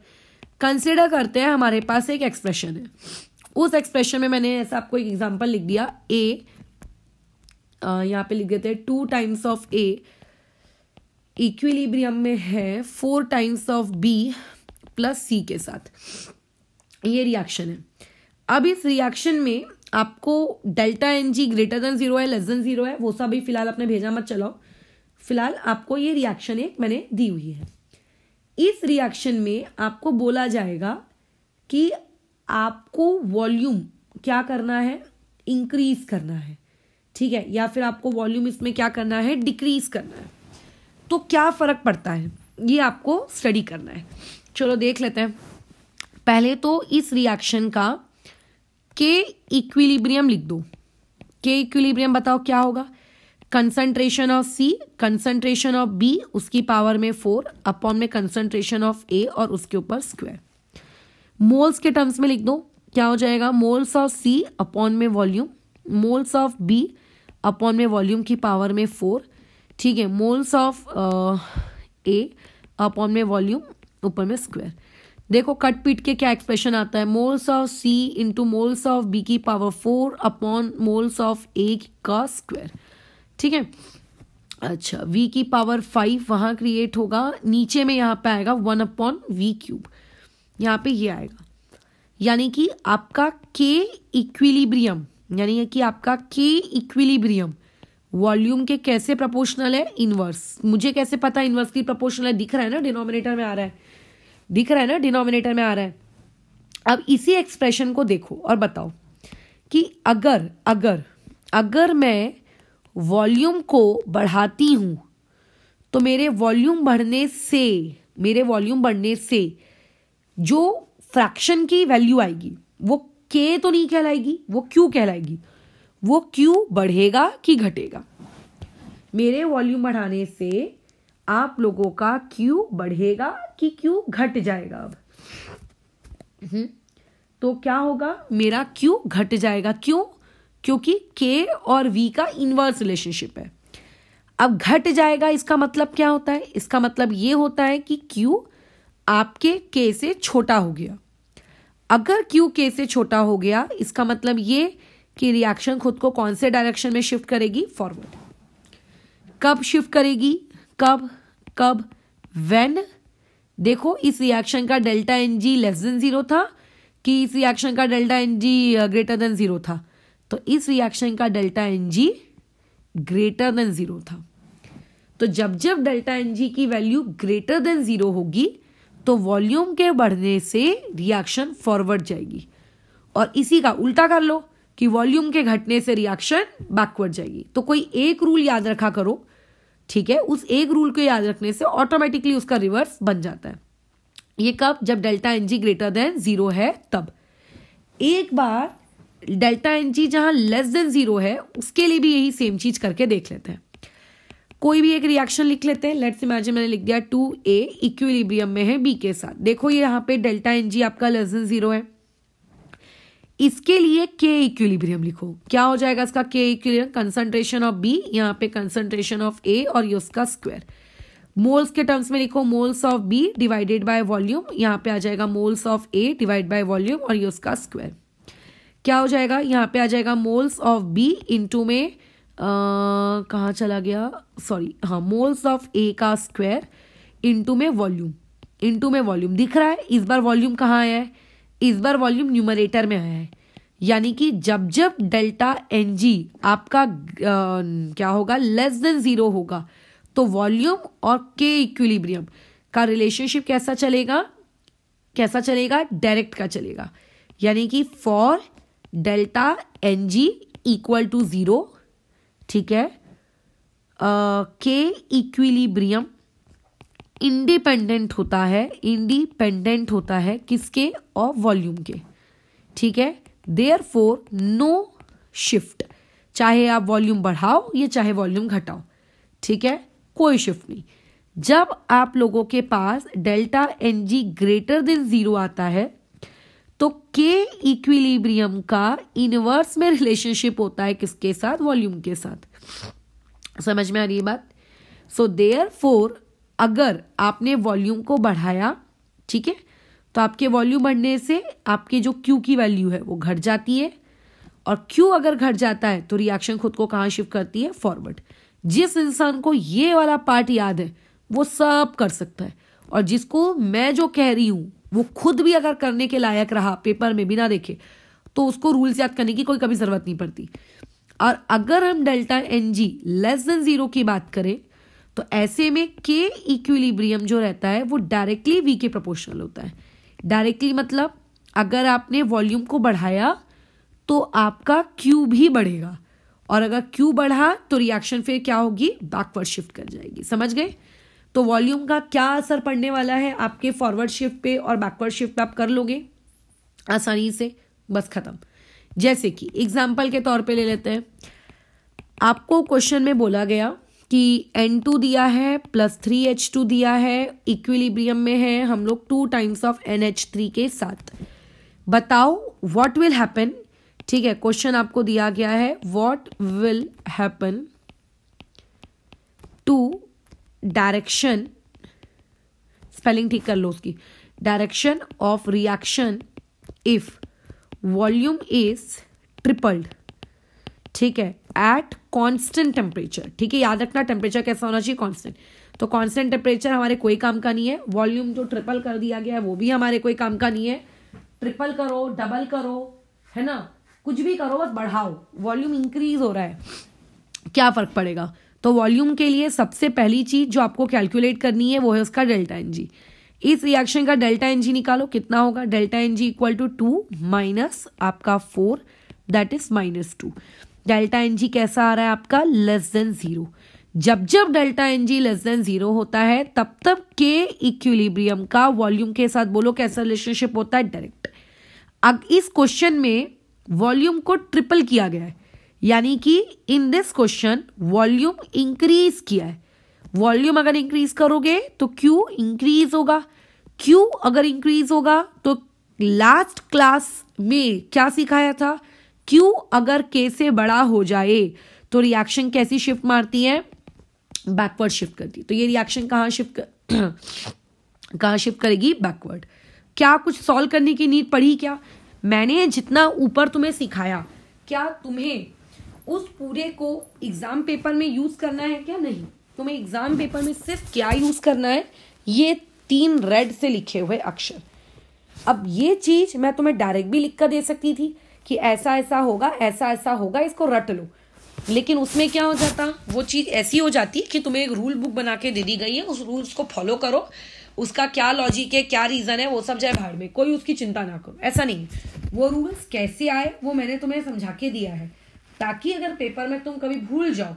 कंसिडर करते हैं। हमारे पास एक एक्सप्रेशन है, उस एक्सप्रेशन में मैंने ऐसा आपको एक एग्जांपल लिख दिया, ए यहाँ पे लिख देते हैं 2 टाइम्स ऑफ ए इक्विलिब्रियम में है 4 टाइम्स ऑफ बी प्लस सी के साथ। ये रिएक्शन है। अब इस रिएक्शन में आपको delta N G greater than zero है, लेस देन जीरो है, वो सब भी फिलहाल आपने भेजा मत चलाओ। फिलहाल आपको ये रिएक्शन एक मैंने दी हुई है। इस रिएक्शन में आपको बोला जाएगा कि आपको वॉल्यूम क्या करना है? इंक्रीज करना है, ठीक है, या फिर आपको वॉल्यूम इसमें क्या करना है? डिक्रीज करना है। तो क्या फर्क पड़ता है ये आपको स्टडी करना है। चलो देख लेते हैं। पहले तो इस रिएक्शन का के इक्विलिब्रियम लिख दो। के इक्विलिब्रियम बताओ क्या होगा? Concentration of C, concentration of B, उसकी पावर में 4 अपॉन में कंसंट्रेशन ऑफ ए और उसके ऊपर स्क्वायर। मोल्स के टर्म्स में लिख दो, क्या हो जाएगा? मोल्स ऑफ सी अपॉन में volume, moles of B upon में वॉल्यूम की पावर में 4, ठीक है, मोल्स ऑफ ए अपॉन में वॉल्यूम ऊपर में स्क्वायर। देखो कट पीट के क्या एक्सप्रेशन आता है? Moles of C into moles of B की power 4 upon moles of A का स्क्वायर, ठीक है। अच्छा, v की पावर 5 वहां क्रिएट होगा, नीचे में यहाँ पे आएगा 1 अपॉन वी क्यूब, यहाँ पे ये आएगा। यानी कि आपका के इक्विलिब्रियम, यानी कि आपका के इक्विलिब्रियम वॉल्यूम के कैसे प्रोपोर्शनल है? इनवर्स। मुझे कैसे पता इनवर्सली प्रोपोर्शनल है? दिख रहा है ना डिनोमिनेटर में आ रहा है, दिख रहा है ना डिनोमिनेटर में आ रहा है। अब इसी एक्सप्रेशन को देखो और बताओ कि अगर अगर अगर मैं वॉल्यूम को बढ़ाती हूं तो मेरे वॉल्यूम बढ़ने से जो फ्रैक्शन की वैल्यू आएगी वो के तो नहीं कहलाएगी, वो क्यू कहलाएगी। वो क्यू बढ़ेगा कि घटेगा? मेरे वॉल्यूम बढ़ाने से आप लोगों का क्यू बढ़ेगा कि क्यू घट जाएगा? अब तो क्या होगा? मेरा क्यू घट जाएगा। क्यों? क्योंकि के और वी का इनवर्स रिलेशनशिप है। अब घट जाएगा इसका मतलब क्या होता है? इसका मतलब ये होता है कि क्यू आपके के से छोटा हो गया। अगर क्यू के से छोटा हो गया इसका मतलब ये कि रिएक्शन खुद को कौन से डायरेक्शन में शिफ्ट करेगी? फॉरवर्ड। कब शिफ्ट करेगी? कब व्हेन, देखो इस रिएक्शन का delta N g less than 0 था कि इस रिएक्शन का delta N G greater than 0 था? तो इस रिएक्शन का delta N G greater than 0 था। तो जब जब डेल्टा एन जी की वैल्यू ग्रेटर देन 0 होगी तो वॉल्यूम के बढ़ने से रिएक्शन फॉरवर्ड जाएगी। और इसी का उल्टा कर लो कि वॉल्यूम के घटने से रिएक्शन बैकवर्ड जाएगी। तो कोई एक रूल याद रखा करो, ठीक है? उस एक रूल को याद रखने से ऑटोमेटिकली उसका रिवर्स बन जाता है। ये कब? जब delta N G greater than 0 है तब। एक बार डेल्टा एन जी जहां लेस देन 0 है उसके लिए भी यही सेम चीज करके देख लेते हैं। कोई भी एक रिएक्शन लिख लेते हैं। लेट्स इमेजिन मैंने लिख दिया 2A इक्विलिब्रियम में है B के साथ। देखो ये यहाँ पे डेल्टा एन जी आपका लेस देन 0 है। इसके लिए K इक्विलिब्रियम लिखो। क्या हो जाएगा इसका K equilibrium? Concentration of B, यहाँ पे कंसंट्रेशन ऑफ A और ये उसका स्क्वायर। मोल्स के टर्म्स में लिखो moles of B divided by volume, यहाँ पे आ जाएगा moles of A divide by volume और ये उसका स्क्वायर। क्या हो जाएगा? यहाँ पे आ जाएगा मोल्स ऑफ B इंटू में कहाँ चला गया? सॉरी, हाँ, मोल्स ऑफ A का स्क्वायर इंटू में वॉल्यूम दिख रहा है। इस बार वॉल्यूम कहाँ आया है? इस बार वॉल्यूम न्यूमरेटर में आया है। यानी कि जब जब डेल्टा एन जी आपका क्या होगा? लेस देन 0 होगा तो वॉल्यूम और के इक्विलिब्रियम का रिलेशनशिप कैसा चलेगा? डायरेक्ट का चलेगा। यानी कि for delta N g equal to 0, ठीक है, के इक्विलिब्रियम इंडिपेंडेंट होता है किसके? ऑफ वॉल्यूम के, ठीक है। देयरफॉर नो शिफ्ट, चाहे आप वॉल्यूम बढ़ाओ या चाहे वॉल्यूम घटाओ, ठीक है, कोई शिफ्ट नहीं। जब आप लोगों के पास delta N G greater than 0 आता है तो के इक्विलिब्रियम का इनवर्स में रिलेशनशिप होता है किसके साथ? वॉल्यूम के साथ। समझ में आ रही है बात? सो देयरफॉर अगर आपने वॉल्यूम को बढ़ाया, ठीक है, तो आपके वॉल्यूम बढ़ने से आपके जो क्यू की वैल्यू है वो घट जाती है, और क्यू अगर घट जाता है तो रिएक्शन खुद को कहाँ शिफ्ट करती है? फॉरवर्ड। जिस इंसान को ये वाला पार्ट याद है वो सब कर सकता है, और जिसको मैं जो कह रही हूं वो खुद भी अगर करने के लायक रहा पेपर में बिना देखे तो उसको रूल्स याद करने की कोई कभी जरूरत नहीं पड़ती। और अगर हम delta N g less than 0 की बात करें तो ऐसे में के इक्विलिब्रियम जो रहता है वो डायरेक्टली वी के प्रोपोर्शनल होता है। डायरेक्टली मतलब अगर आपने वॉल्यूम को बढ़ाया तो आपका क्यू भी बढ़ेगा, और अगर क्यू बढ़ा तो रिएक्शन फिर क्या होगी? बैकवर्ड शिफ्ट कर जाएगी। समझ गए? तो वॉल्यूम का क्या असर पड़ने वाला है आपके फॉरवर्ड शिफ्ट पे और बैकवर्ड शिफ्ट पे आप कर लोगे आसानी से, बस खत्म। जैसे कि एग्जाम्पल के तौर पे ले लेते हैं, आपको क्वेश्चन में बोला गया कि N2 दिया है प्लस 3H2 दिया है, इक्विलिब्रियम में है हम लोग 2 टाइम्स ऑफ NH3 के साथ। बताओ व्हाट विल हैपन। ठीक है, क्वेश्चन आपको दिया गया है what will happen to direction, spelling ठीक कर लो उसकी, direction of reaction if volume is tripled, ठीक है, एट कांस्टेंट टेम्परेचर। ठीक है, याद रखना टेम्परेचर कैसा होना चाहिए? कांस्टेंट। तो कांस्टेंट टेम्परेचर हमारे कोई काम का नहीं है, वॉल्यूम जो ट्रिपल कर दिया गया है वो भी हमारे कोई काम का नहीं है। ट्रिपल करो, डबल करो, है ना, कुछ भी करो, बस बढ़ाओ, वॉल्यूम इंक्रीज हो रहा है। क्या फर्क पड़ेगा? तो वॉल्यूम के लिए सबसे पहली चीज जो आपको कैलकुलेट करनी है वो है उसका डेल्टा एन जी। इस रिएक्शन का डेल्टा एन जी निकालो, कितना होगा? Delta N g equal to 2 minus आपका 4 that is -2। Delta N g कैसा आ रहा है आपका? Less than 0। जब जब delta N g less than 0 होता है तब तब के इक्विलिब्रियम का वॉल्यूम के साथ बोलो कैसा रिलेशनशिप होता है? डायरेक्ट। अब इस क्वेश्चन में वॉल्यूम को ट्रिपल किया गया है, यानी कि in this question volume increase किया है। वॉल्यूम अगर इंक्रीज करोगे तो क्यू इंक्रीज होगा। क्यू अगर इंक्रीज होगा तो लास्ट क्लास में क्या सिखाया था? क्यू अगर के से बड़ा हो जाए तो रिएक्शन कैसी शिफ्ट मारती है? बैकवर्ड शिफ्ट करती है। तो ये रिएक्शन कहाँ शिफ्ट करेगी? बैकवर्ड। क्या कुछ सॉल्व करने की नीड पड़ी क्या? मैंने जितना ऊपर तुम्हें सिखाया, क्या तुम्हें उस पूरे को एग्जाम पेपर में यूज करना है क्या? नहीं। तुम्हें एग्जाम पेपर में सिर्फ क्या यूज करना है? ये 3 रेड से लिखे हुए अक्षर। अब ये चीज मैं तुम्हें डायरेक्ट भी लिख कर दे सकती थी कि ऐसा ऐसा होगा, ऐसा ऐसा होगा, इसको रट लो, लेकिन उसमें क्या हो जाता? वो चीज ऐसी हो जाती कि तुम्हें एक रूल बुक बना के दे दी गई है, उस रूल्स को फॉलो करो, उसका क्या लॉजिक है, क्या रीजन है, वो सब जाए भाड़ में, कोई उसकी चिंता ना करो। ऐसा नहीं, वो रूल्स कैसे आए वो मैंने तुम्हें समझा के दिया है, ताकि अगर पेपर में तुम कभी भूल जाओ,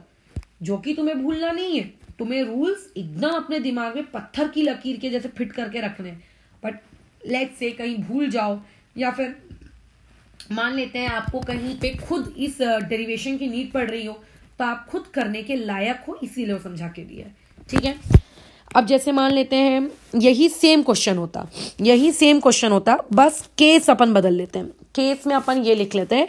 जो कि तुम्हें भूलना नहीं है, तुम्हें रूल्स एकदम अपने दिमाग में पत्थर की लकीर के जैसे फिट करके रखने हैं। बट लेट्स से कहीं भूल जाओ, या फिर मान लेते हैं आपको कहीं पे खुद इस डेरिवेशन की नीड पड़ रही हो, तो आप खुद करने के लायक हो, इसीलिए वो समझा के दिया है। ठीक है, अब जैसे मान लेते हैं यही सेम क्वेश्चन होता, बस केस अपन बदल लेते हैं। केस में अपन ये लिख लेते हैं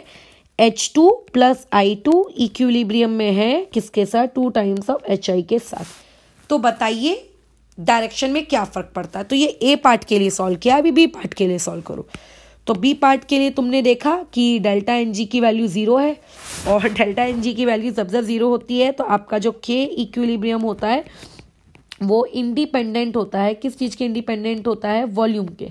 H2 प्लस I2 इक्विलिब्रियम में है किसके साथ? 2 टाइम्स ऑफ HI के साथ। तो बताइए डायरेक्शन में क्या फर्क पड़ता है? तो ये ए पार्ट के लिए सॉल्व किया, अभी बी पार्ट के लिए सॉल्व करो। तो बी पार्ट के लिए तुमने देखा कि डेल्टा एन जी की वैल्यू 0 है, और डेल्टा एन जी की वैल्यू जब जब 0 होती है तो आपका जो के इक्विलिब्रियम होता है वो इंडिपेंडेंट होता है। किस चीज़ के इंडिपेंडेंट होता है? वॉल्यूम के।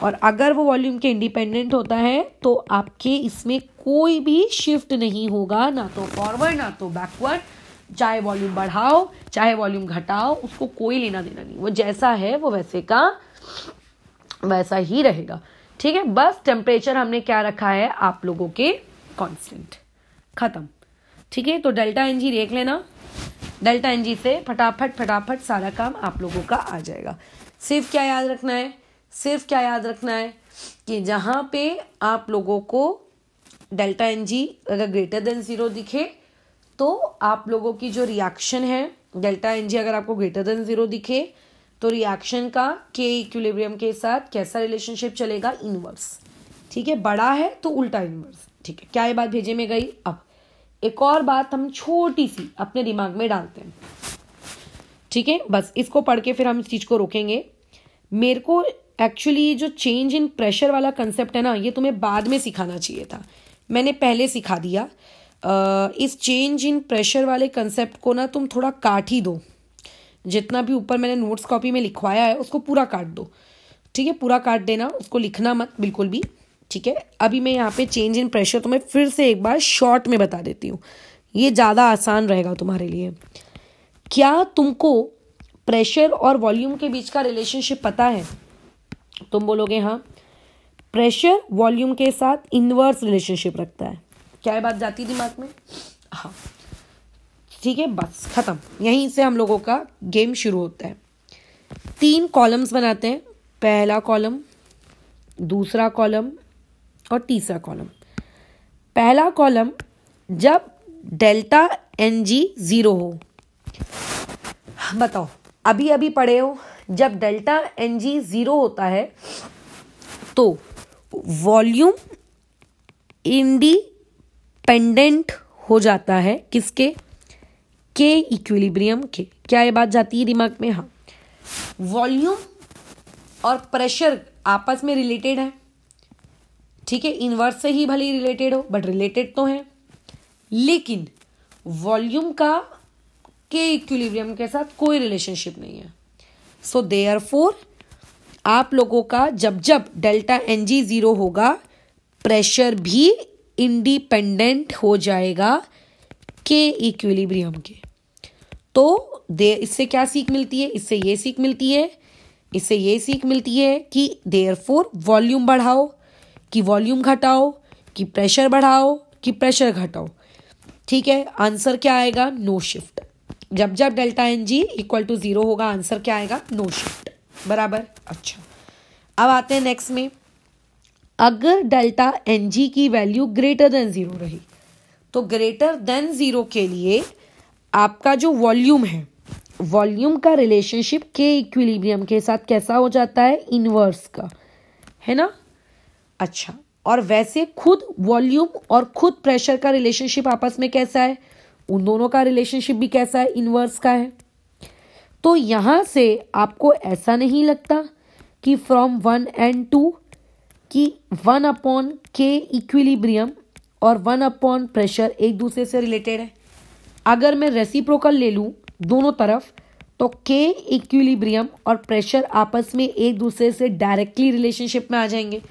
और अगर वो वॉल्यूम के इंडिपेंडेंट होता है तो आपके इसमें कोई भी शिफ्ट नहीं होगा, ना तो फॉरवर्ड ना तो बैकवर्ड। चाहे वॉल्यूम बढ़ाओ चाहे वॉल्यूम घटाओ, उसको कोई लेना देना नहीं, वो जैसा है वो वैसे का वैसा ही रहेगा। ठीक है, बस टेम्परेचर हमने क्या रखा है आप लोगों के? कांस्टेंट। खत्म। ठीक है, तो डेल्टा एन जी देख लेना, डेल्टा एन जी से फटाफट सारा काम आप लोगों का आ जाएगा। सिर्फ क्या याद रखना है कि जहां पे आप लोगों को डेल्टा एन जी अगर ग्रेटर देन 0 दिखे तो आप लोगों की जो रिएक्शन है, डेल्टा एन जी अगर आपको ग्रेटर देन 0 दिखे तो रिएक्शन का के इक्विलिब्रियम के साथ कैसा रिलेशनशिप चलेगा? इनवर्स। ठीक है, बड़ा है तो उल्टा इनवर्स। ठीक है, क्या ये बात भेजे में गई? अब एक और बात हम छोटी सी अपने दिमाग में डालते हैं। ठीक है, बस इसको पढ़ के फिर हम इस चीज को रोकेंगे। मेरे को एक्चुअली जो चेंज इन प्रेशर वाला कंसेप्ट है ना, ये तुम्हें बाद में सिखाना चाहिए था, मैंने पहले सिखा दिया। इस चेंज इन प्रेशर वाले कंसेप्ट को ना तुम थोड़ा काट ही दो, जितना भी ऊपर मैंने नोट्स कॉपी में लिखवाया है उसको पूरा काट दो। ठीक है, पूरा काट देना, उसको लिखना मत बिल्कुल भी। ठीक है, अभी मैं यहाँ पे चेंज इन प्रेशर तुम्हें फिर से एक बार शॉर्ट में बता देती हूँ, ये ज़्यादा आसान रहेगा तुम्हारे लिए। क्या तुमको प्रेशर और वॉल्यूम के बीच का रिलेशनशिप पता है? तुम बोलोगे हाँ, प्रेशर वॉल्यूम के साथ इनवर्स रिलेशनशिप रखता है। क्या बात जाती दिमाग में? हाँ, ठीक है, बस खत्म। यहीं से हम लोगों का गेम शुरू होता है। 3 कॉलम्स बनाते हैं, पहला कॉलम, दूसरा कॉलम और तीसरा कॉलम। पहला कॉलम जब डेल्टा एन जी 0 हो, बताओ अभी पढ़े हो, जब डेल्टा एन जी 0 होता है तो वॉल्यूम इंडिपेंडेंट हो जाता है किसके? के इक्विलिब्रियम के। क्या ये बात जाती है दिमाग में? हाँ, वॉल्यूम और प्रेशर आपस में रिलेटेड है। ठीक है, इनवर्स से ही भले रिलेटेड हो बट रिलेटेड तो है, लेकिन वॉल्यूम का के इक्विलिब्रियम के साथ कोई रिलेशनशिप नहीं है। सो देयरफॉर आप लोगों का जब जब डेल्टा एन जी 0 होगा, प्रेशर भी इंडिपेंडेंट हो जाएगा के इक्विलिब्रियम के। तो इससे क्या सीख मिलती है, इससे ये सीख मिलती है, इससे ये सीख मिलती है कि देयरफॉर वॉल्यूम बढ़ाओ कि वॉल्यूम घटाओ, कि प्रेशर बढ़ाओ कि प्रेशर घटाओ। ठीक है, आंसर क्या आएगा, नो शिफ्ट। जब जब delta N g equal to 0 होगा, आंसर क्या आएगा, नो शिफ्ट। बराबर। अच्छा, अब आते हैं नेक्स्ट में। अगर डेल्टा एन जी की वैल्यू ग्रेटर देन 0 रही, तो ग्रेटर देन 0 के लिए आपका जो वॉल्यूम है, वॉल्यूम का रिलेशनशिप के इक्विलिब्रियम के साथ कैसा हो जाता है, इनवर्स का, है ना। अच्छा, और वैसे खुद वॉल्यूम और खुद प्रेशर का रिलेशनशिप आपस में कैसा है, उन दोनों का रिलेशनशिप भी कैसा है, इनवर्स का है। तो यहां से आपको ऐसा नहीं लगता कि फ्रॉम 1 and 2 कि 1/K इक्विलिब्रियम और 1/ प्रेशर एक दूसरे से रिलेटेड है। अगर मैं रेसिप्रोकल ले लूं दोनों तरफ, तो के इक्विलिब्रियम और प्रेशर आपस में एक दूसरे से डायरेक्टली रिलेशनशिप में आ जाएंगे।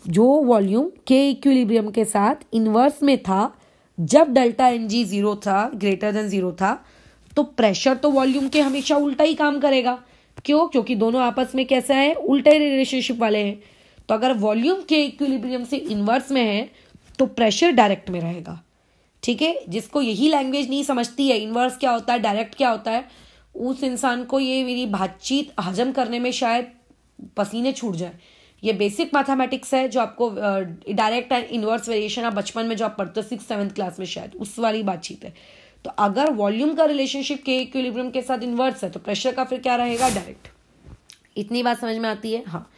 जो वॉल्यूम के इक्विलिब्रियम के साथ इनवर्स में था जब डेल्टा एन जी 0 था, ग्रेटर देन 0 था, तो प्रेशर तो वॉल्यूम के हमेशा उल्टा ही काम करेगा। क्यों, क्योंकि दोनों आपस में कैसा है, उल्टे रिलेशनशिप वाले हैं। तो अगर वॉल्यूम के इक्विलिब्रियम से इनवर्स में है तो प्रेशर डायरेक्ट में रहेगा। ठीक है, जिसको यही लैंग्वेज नहीं समझती है, इनवर्स क्या होता है, डायरेक्ट क्या होता है, उस इंसान को ये मेरी बातचीत हजम करने में शायद पसीने छूट जाए। ये बेसिक मैथमेटिक्स है जो आपको डायरेक्ट एंड इनवर्स वेरिएशन आप बचपन में जो आप पढ़ते हो 6th-7th क्लास में, शायद उस वाली बातचीत है। तो अगर वॉल्यूम का रिलेशनशिप के इक्विलिब्रियम के साथ इनवर्स है, तो प्रेशर का फिर क्या रहेगा, डायरेक्ट। इतनी बात समझ में आती है। हाँ,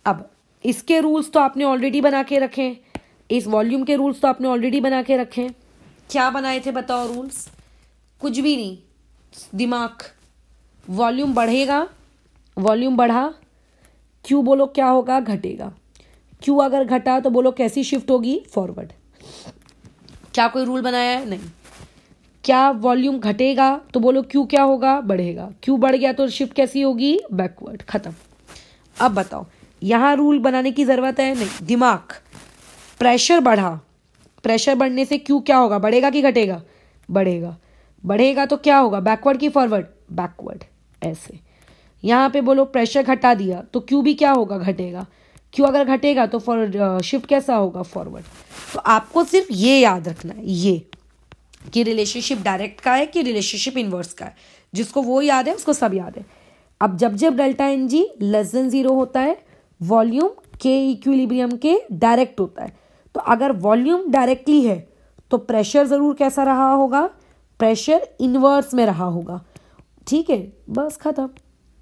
अब इसके रूल्स तो आपने ऑलरेडी बना के रखे, इस वॉल्यूम के रूल्स तो आपने ऑलरेडी बना के रखे। क्या बनाए थे बताओ रूल्स, कुछ भी नहीं, दिमाग। वॉल्यूम बढ़ेगा, वॉल्यूम बढ़ा, क्यू बोलो क्या होगा, घटेगा। क्यू अगर घटा तो बोलो कैसी शिफ्ट होगी, फॉरवर्ड। क्या कोई रूल बनाया है, नहीं। क्या वॉल्यूम घटेगा तो बोलो क्यू क्या होगा, बढ़ेगा। क्यू बढ़ गया तो शिफ्ट कैसी होगी, बैकवर्ड। खत्म। अब बताओ, यहां रूल बनाने की जरूरत है, नहीं, दिमाग। प्रेशर बढ़ा, प्रेशर बढ़ने से क्यू क्या होगा, बढ़ेगा कि घटेगा, बढ़ेगा। बढ़ेगा तो क्या होगा, बैकवर्ड की फॉरवर्ड, बैकवर्ड। ऐसे यहाँ पे बोलो प्रेशर घटा दिया तो क्यू भी क्या होगा, घटेगा। क्यू अगर घटेगा तो शिफ्ट कैसा होगा, फॉरवर्ड। तो आपको सिर्फ ये याद रखना है, ये कि रिलेशनशिप डायरेक्ट का है कि रिलेशनशिप इनवर्स का है। जिसको वो याद है उसको सब याद है। अब जब जब delta N g less than 0 होता है, वॉल्यूम के इक्विलिब्रियम के डायरेक्ट होता है। तो अगर वॉल्यूम डायरेक्टली है तो प्रेशर जरूर कैसा रहा होगा, प्रेशर इनवर्स में रहा होगा। ठीक है, बस खत्म,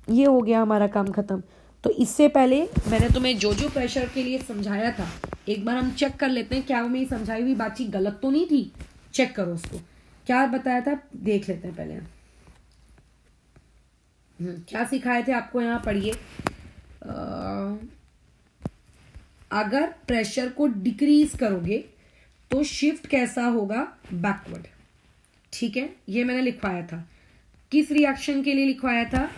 ये हो गया हमारा काम खत्म। तो इससे पहले मैंने तुम्हें जो जो प्रेशर के लिए समझाया था, एक बार हम चेक कर लेते हैं क्या मेरी समझाई हुई बातचीत गलत तो नहीं थी। चेक करो उसको, क्या बताया था देख लेते हैं पहले। क्या सिखाए थे आपको, यहाँ पढ़िए। अगर प्रेशर को डिक्रीज करोगे तो शिफ्ट कैसा होगा, बैकवर्ड। ठीक है, ये मैंने लिखवाया था। किस रिएक्शन के लिए लिखवाया था,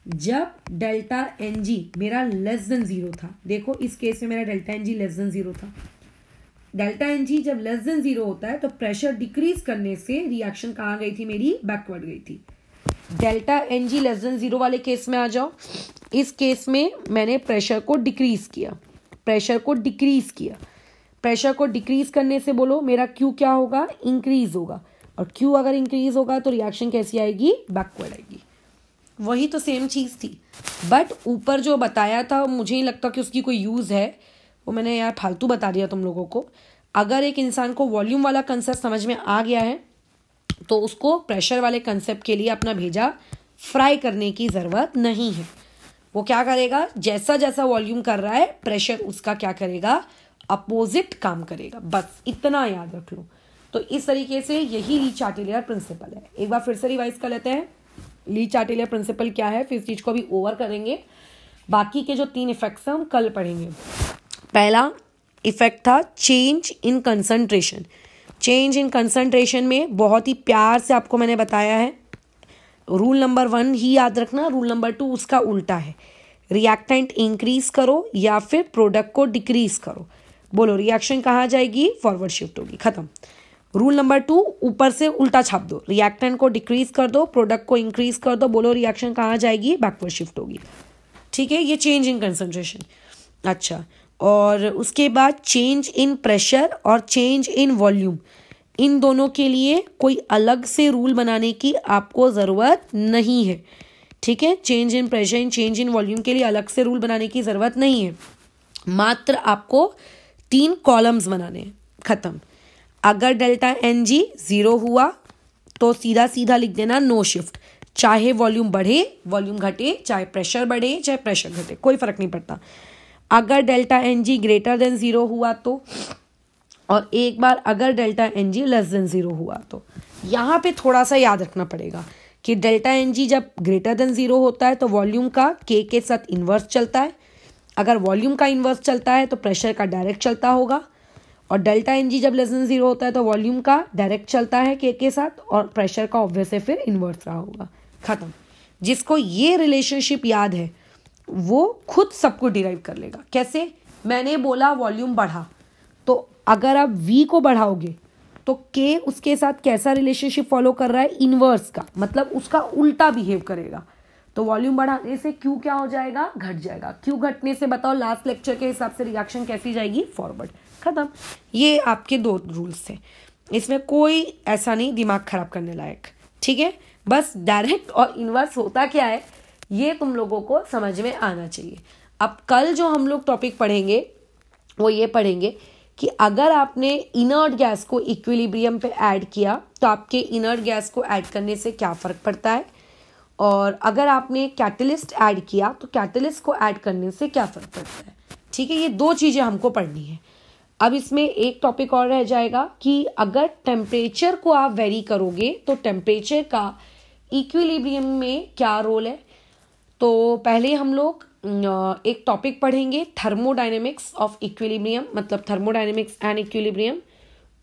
जब डेल्टा एन जी मेरा लेस देन 0 था। देखो इस केस में मेरा delta N g less than 0 था। डेल्टा एन जी जब लेस देन 0 होता है तो प्रेशर डिक्रीज करने से रिएक्शन कहाँ गई थी मेरी, बैकवर्ड गई थी। Delta N g less than 0 वाले केस में आ जाओ। इस केस में मैंने प्रेशर को डिक्रीज किया, प्रेशर को डिक्रीज किया। प्रेशर को डिक्रीज करने से बोलो मेरा क्यू क्या होगा, इंक्रीज होगा। और क्यू अगर इंक्रीज होगा तो रिएक्शन कैसी आएगी, बैकवर्ड आएगी। वही तो सेम चीज़ थी, बट ऊपर जो बताया था मुझे नहीं लगता कि उसकी कोई यूज़ है, वो मैंने यार फालतू बता दिया तुम लोगों को। अगर एक इंसान को वॉल्यूम वाला कंसेप्ट समझ में आ गया है तो उसको प्रेशर वाले कंसेप्ट के लिए अपना भेजा फ्राई करने की ज़रूरत नहीं है। वो क्या करेगा, जैसा जैसा वॉल्यूम कर रहा है प्रेशर उसका क्या करेगा, अपोजिट काम करेगा। बस इतना याद रख लो। तो इस तरीके से यही ली चार्टेलियर प्रिंसिपल है। एक बार फिर से रिवाइज कर लेते हैं, ली चार्टेलियर प्रिंसिपल क्या है, फिर इस चीज को भी ओवर करेंगे। बाकी के जो 3 इफेक्ट्स हैं हम कल पढ़ेंगे। पहला इफेक्ट था change in concentration. Change in concentration में बहुत ही प्यार से आपको मैंने बताया है, रूल नंबर 1 ही याद रखना, रूल नंबर 2 उसका उल्टा है। रिएक्टेंट इंक्रीज करो या फिर प्रोडक्ट को डिक्रीज करो। बोलो रिएक्शन कहाँ जाएगी, फॉरवर्ड शिफ्ट होगी। खत्म। रूल नंबर 2, ऊपर से उल्टा छाप दो, रिएक्टेंट को डिक्रीज कर दो, प्रोडक्ट को इंक्रीज कर दो, बोलो रिएक्शन कहाँ जाएगी, बैकवर्ड शिफ्ट होगी। ठीक है, ये चेंज इन कंसंट्रेशन। अच्छा, और उसके बाद चेंज इन प्रेशर और चेंज इन वॉल्यूम, इन दोनों के लिए कोई अलग से रूल बनाने की आपको ज़रूरत नहीं है। ठीक है, change in pressure in change in volume के लिए अलग से रूल बनाने की ज़रूरत नहीं है, मात्र आपको 3 कॉलम्स बनाने हैं, ख़त्म। अगर डेल्टा एन जी 0 हुआ तो सीधा सीधा लिख देना नो शिफ्ट, चाहे वॉल्यूम बढ़े वॉल्यूम घटे, चाहे प्रेशर बढ़े चाहे प्रेशर घटे, कोई फर्क नहीं पड़ता। अगर delta N G greater than 0 हुआ तो, और एक बार अगर delta N g less than 0 हुआ तो। यहाँ पे थोड़ा सा याद रखना पड़ेगा कि डेल्टा एन जी जब ग्रेटर देन 0 होता है तो वॉल्यूम का के साथ इन्वर्स चलता है, अगर वॉल्यूम का इन्वर्स चलता है तो प्रेशर का डायरेक्ट चलता होगा, और डेल्टा एन जी जब लेस देन 0 होता है तो वॉल्यूम का डायरेक्ट चलता है के साथ, और प्रेशर का ऑब्वियस है फिर इन्वर्स रहा होगा, खत्म। जिसको ये रिलेशनशिप याद है वो खुद सबको डिराइव कर लेगा। कैसे? मैंने बोला वॉल्यूम बढ़ा, तो अगर आप V को बढ़ाओगे तो K उसके साथ कैसा रिलेशनशिप फॉलो कर रहा है, इनवर्स का, मतलब उसका उल्टा बिहेव करेगा। तो वॉल्यूम बढ़ाने से Q क्या हो जाएगा, घट जाएगा। Q घटने से बताओ लास्ट लेक्चर के हिसाब से रिएक्शन कैसी जाएगी, फॉरवर्ड, खत्म। ये आपके 2 रूल्स थे, इसमें कोई ऐसा नहीं दिमाग खराब करने लायक। ठीक है, बस डायरेक्ट और इनवर्स होता क्या है ये तुम लोगों को समझ में आना चाहिए। अब कल जो हम लोग टॉपिक पढ़ेंगे वो ये पढ़ेंगे कि अगर आपने इनर्ट गैस को इक्विलिब्रियम पे ऐड किया तो आपके इनर्ट गैस को ऐड करने से क्या फ़र्क पड़ता है, और अगर आपने कैटलिस्ट ऐड किया तो कैटलिस्ट को ऐड करने से क्या फ़र्क पड़ता है। ठीक है, ये 2 चीज़ें हमको पढ़नी है। अब इसमें एक टॉपिक और रह जाएगा कि अगर टेम्परेचर को आप वेरी करोगे तो टेम्परेचर का इक्विलिब्रियम में क्या रोल है। तो पहले हम लोग एक टॉपिक पढ़ेंगे थर्मोडायनेमिक्स ऑफ इक्विलिब्रियम, मतलब थर्मोडायनेमिक्स एंड इक्विलिब्रियम,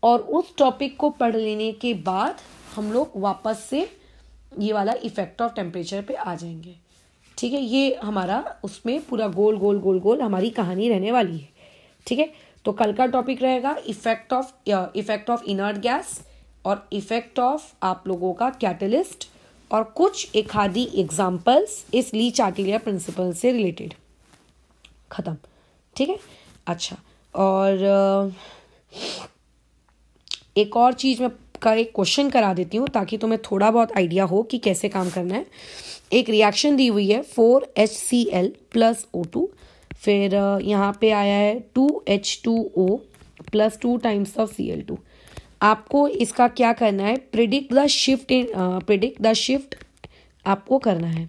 और उस टॉपिक को पढ़ लेने के बाद हम लोग वापस से ये वाला इफेक्ट ऑफ टेम्परेचर पे आ जाएंगे। ठीक है, ये हमारा उसमें पूरा गोल गोल गोल गोल हमारी कहानी रहने वाली है। ठीक है, तो कल का टॉपिक रहेगा इफेक्ट ऑफ इनर्ट गैस और इफेक्ट ऑफ आप लोगों का कैटलिस्ट, और कुछ एक आधी एग्जाम्पल्स इस ली चार्टिलियर प्रिंसिपल से रिलेटेड, खत्म। ठीक है, अच्छा, और एक और चीज़ मैं का एक क्वेश्चन करा देती हूँ ताकि तुम्हें थोड़ा बहुत आइडिया हो कि कैसे काम करना है। एक रिएक्शन दी हुई है 4HCl + O2, फिर यहाँ पे आया है 2H2O + 2 टाइम्स ऑफ Cl2। आपको इसका क्या करना है, प्रिडिक्ट द शिफ्ट आपको करना है।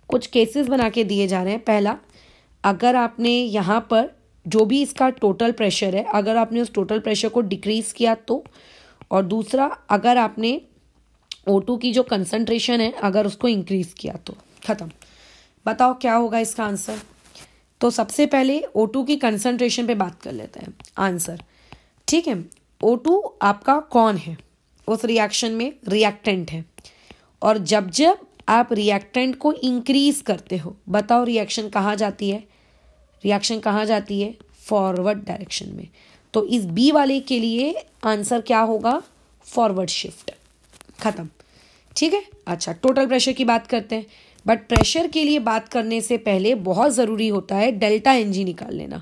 कुछ केसेस बना के दिए जा रहे हैं। पहला, अगर आपने यहाँ पर जो भी इसका टोटल प्रेशर है, अगर आपने उस टोटल प्रेशर को डिक्रीज किया तो, और दूसरा अगर आपने O2 की जो कंसंट्रेशन है अगर उसको इंक्रीज किया तो, खत्म। बताओ क्या होगा इसका आंसर। तो सबसे पहले O2 की कंसंट्रेशन पे बात कर लेते हैं आंसर। ठीक है, O2 आपका कौन है, उस रिएक्शन में रिएक्टेंट है, और जब जब आप रिएक्टेंट को इंक्रीज करते हो, बताओ रिएक्शन कहाँ जाती है, रिएक्शन कहाँ जाती है, फॉरवर्ड डायरेक्शन में। तो इस बी वाले के लिए आंसर क्या होगा, फॉरवर्ड शिफ्ट, खत्म। ठीक है, अच्छा, टोटल प्रेशर की बात करते हैं, बट प्रेशर के लिए बात करने से पहले बहुत ज़रूरी होता है डेल्टा एन जी निकाल लेना।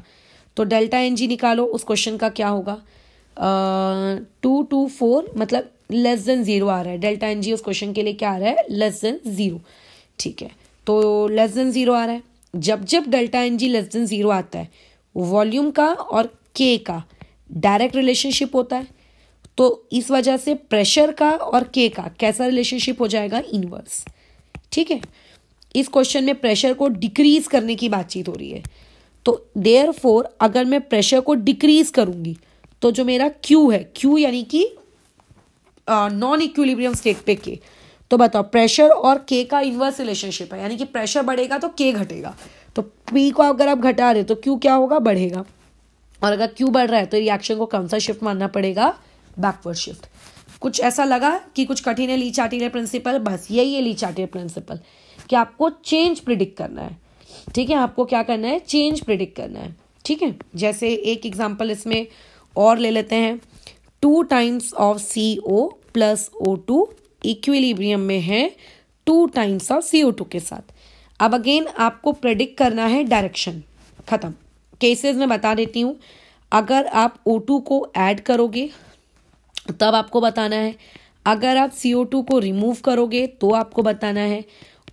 तो डेल्टा एन जी निकालो, उस क्वेश्चन का क्या होगा, 224 मतलब लेस देन 0 आ रहा है। डेल्टा एन जी उस क्वेश्चन के लिए क्या आ रहा है, लेस देन 0। ठीक है, तो लेस देन 0 आ रहा है। जब जब delta N g less than 0 आता है, वॉल्यूम का और के का डायरेक्ट रिलेशनशिप होता है, तो इस वजह से प्रेशर का और के का कैसा रिलेशनशिप हो जाएगा, इनवर्स। ठीक है, इस क्वेश्चन में प्रेशर को डिक्रीज करने की बातचीत हो रही है, तो देयरफॉर अगर मैं प्रेशर को डिक्रीज करूंगी तो जो मेरा Q है, Q यानी कि नॉन इक्विलिब्रियम स्टेट पे K, तो बताओ प्रेशर और K का इनवर्स रिलेशनशिप है, यानी कि प्रेशर बढ़ेगा तो K घटेगा। तो P को अगर आप घटा रहे तो Q क्या होगा, बढ़ेगा, और अगर Q बढ़ रहा है तो रिएक्शन को कौन सा शिफ्ट मानना पड़ेगा, बैकवर्ड शिफ्ट। कुछ ऐसा लगा कि कुछ कठिन है ली चार्टिलियर प्रिंसिपल, बस यही है ली चार्टिलियर प्रिंसिपल कि आपको चेंज प्रिडिक्ट करना है। ठीक है, आपको क्या करना है, चेंज प्रिडिक्ट करना है। ठीक है, जैसे एक एग्जांपल इसमें और ले लेते हैं, 2 times of CO plus O2 equilibrium में है 2 टाइम्स ऑफ CO2 के साथ। अब अगेन आपको प्रेडिक्ट करना है डायरेक्शन। खत्म। केसेस में बता देती हूँ, अगर आप O2 को ऐड करोगे तब आपको बताना है, अगर आप CO2 को रिमूव करोगे तो आपको बताना है,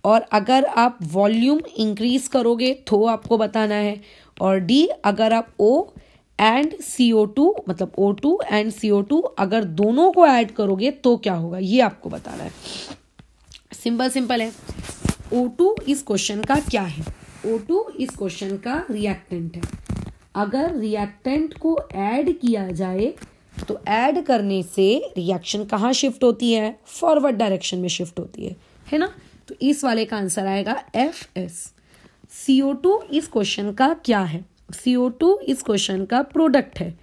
और अगर आप वॉल्यूम इंक्रीज करोगे तो आपको बताना है, और डी अगर आप O एंड CO2 मतलब O2 एंड CO2 अगर दोनों को ऐड करोगे तो क्या होगा, ये आपको बताना है। सिंपल है। O2 इस क्वेश्चन का क्या है? O2 इस क्वेश्चन का रिएक्टेंट है। अगर रिएक्टेंट को ऐड किया जाए तो ऐड करने से रिएक्शन कहाँ शिफ्ट होती है? फॉरवर्ड डायरेक्शन में शिफ्ट होती है ना? तो इस वाले का आंसर आएगा FS। CO2 इस क्वेश्चन का क्या है? CO2 इस क्वेश्चन का प्रोडक्ट है।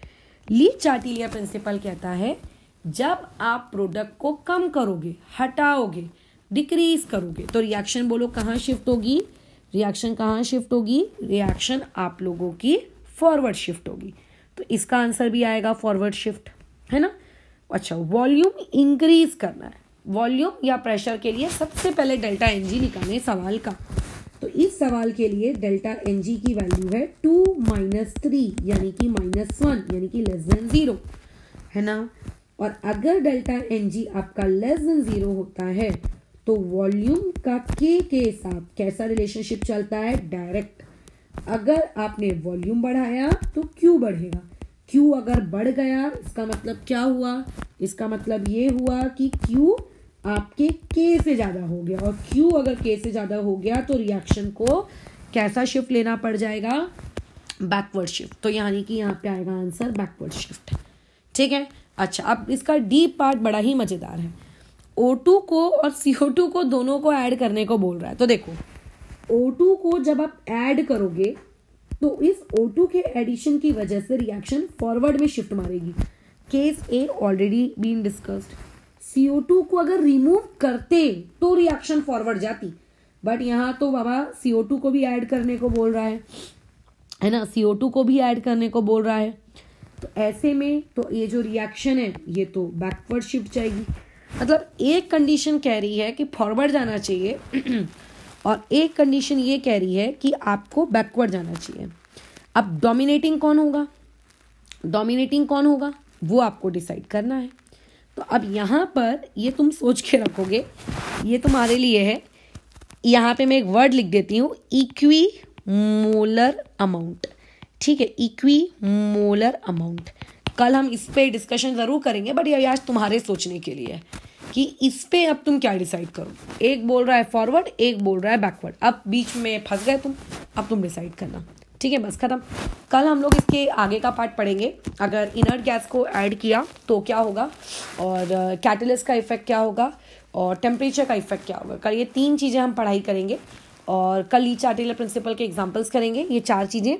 ली चार्टिलिया प्रिंसिपल कहता है जब आप प्रोडक्ट को कम करोगे, हटाओगे, डिक्रीज करोगे तो रिएक्शन बोलो कहाँ शिफ्ट होगी? रिएक्शन कहाँ शिफ्ट होगी? रिएक्शन आप लोगों की फॉरवर्ड शिफ्ट होगी। तो इसका आंसर भी आएगा फॉरवर्ड शिफ्ट, है ना? अच्छा, वॉल्यूम इंक्रीज करना है। वॉल्यूम या प्रेशर के लिए सबसे पहले डेल्टा NG निकालें सवाल का। तो इस सवाल के लिए डेल्टा NG की वैल्यू है 2 - 3 यानी कि -1 यानी कि <0 है ना? और अगर डेल्टा NG आपका <0 होता है तो वॉल्यूम का के साथ कैसा रिलेशनशिप चलता है? डायरेक्ट। अगर आपने वॉल्यूम बढ़ाया तो Q बढ़ेगा। Q अगर बढ़ गया इसका मतलब क्या हुआ? इसका मतलब ये हुआ कि Q आपके K से ज़्यादा हो गया, और Q अगर K से ज़्यादा हो गया तो रिएक्शन को कैसा शिफ्ट लेना पड़ जाएगा? Backward shift. तो यानी कि यहाँ पे आएगा आंसर बैकवर्ड शिफ्ट। ठीक है। अच्छा, अब इसका डी पार्ट बड़ा ही मज़ेदार है। O2 को और CO2 को दोनों को ऐड करने को बोल रहा है। तो देखो, O2 को जब आप ऐड करोगे तो इस O2 के एडिशन की वजह से रिएक्शन फॉरवर्ड में शिफ्ट मारेगी। Case A already been discussed. CO2 को अगर रिमूव करते तो रिएक्शन फॉरवर्ड जाती, बट यहाँ तो बाबा CO2 को भी ऐड करने को बोल रहा है ना? CO2 को भी ऐड करने को बोल रहा है। तो ऐसे में तो ये जो रिएक्शन है ये तो बैकवर्ड शिफ्ट जाएगी। मतलब एक कंडीशन कह रही है कि फॉरवर्ड जाना चाहिए और एक कंडीशन ये कह रही है कि आपको बैकवर्ड जाना चाहिए। अब डोमिनेटिंग कौन होगा? डोमिनेटिंग कौन होगा वो आपको डिसाइड करना है। तो अब यहाँ पर ये तुम सोच के रखोगे, ये तुम्हारे लिए है। यहाँ पे मैं एक वर्ड लिख देती हूँ, इक्विमोलर अमाउंट। ठीक है, इक्विमोलर अमाउंट। कल हम इस पे डिस्कशन ज़रूर करेंगे, बट ये आज तुम्हारे सोचने के लिए है कि इस पे अब तुम क्या डिसाइड करो। एक बोल रहा है फॉरवर्ड, एक बोल रहा है बैकवर्ड। अब बीच में फंस गए तुम, अब तुम डिसाइड करना। ठीक है, बस खत्म। कल हम लोग इसके आगे का पार्ट पढ़ेंगे। अगर इनर्ट गैस को ऐड किया तो क्या होगा, और कैटलिस्ट का इफेक्ट क्या होगा, और टेम्परेचर का इफेक्ट क्या होगा। कल ये 3 चीज़ें हम पढ़ाई करेंगे, और कल ली चार्टिलिया प्रिंसिपल के एग्जाम्पल्स करेंगे, ये 4 चीज़ें।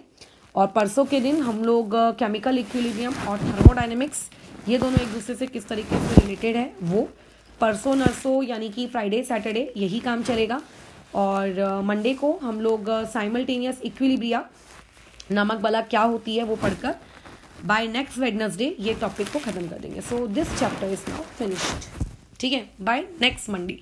और परसों के दिन हम लोग केमिकल इक्विलिब्रियम और थर्मोडायनेमिक्स, ये दोनों एक दूसरे से किस तरीके से रिलेटेड है वो परसों नरसों यानी कि फ्राइडे सैटरडे यही काम चलेगा। और मंडे को हम लोग साइमल्टेनियस इक्विलिब्रिया नामक बला क्या होती है वो पढ़कर बाय नेक्स्ट वेडनेसडे ये टॉपिक को ख़त्म कर देंगे। So this chapter is now finished. ठीक है, बाय नेक्स्ट मंडे।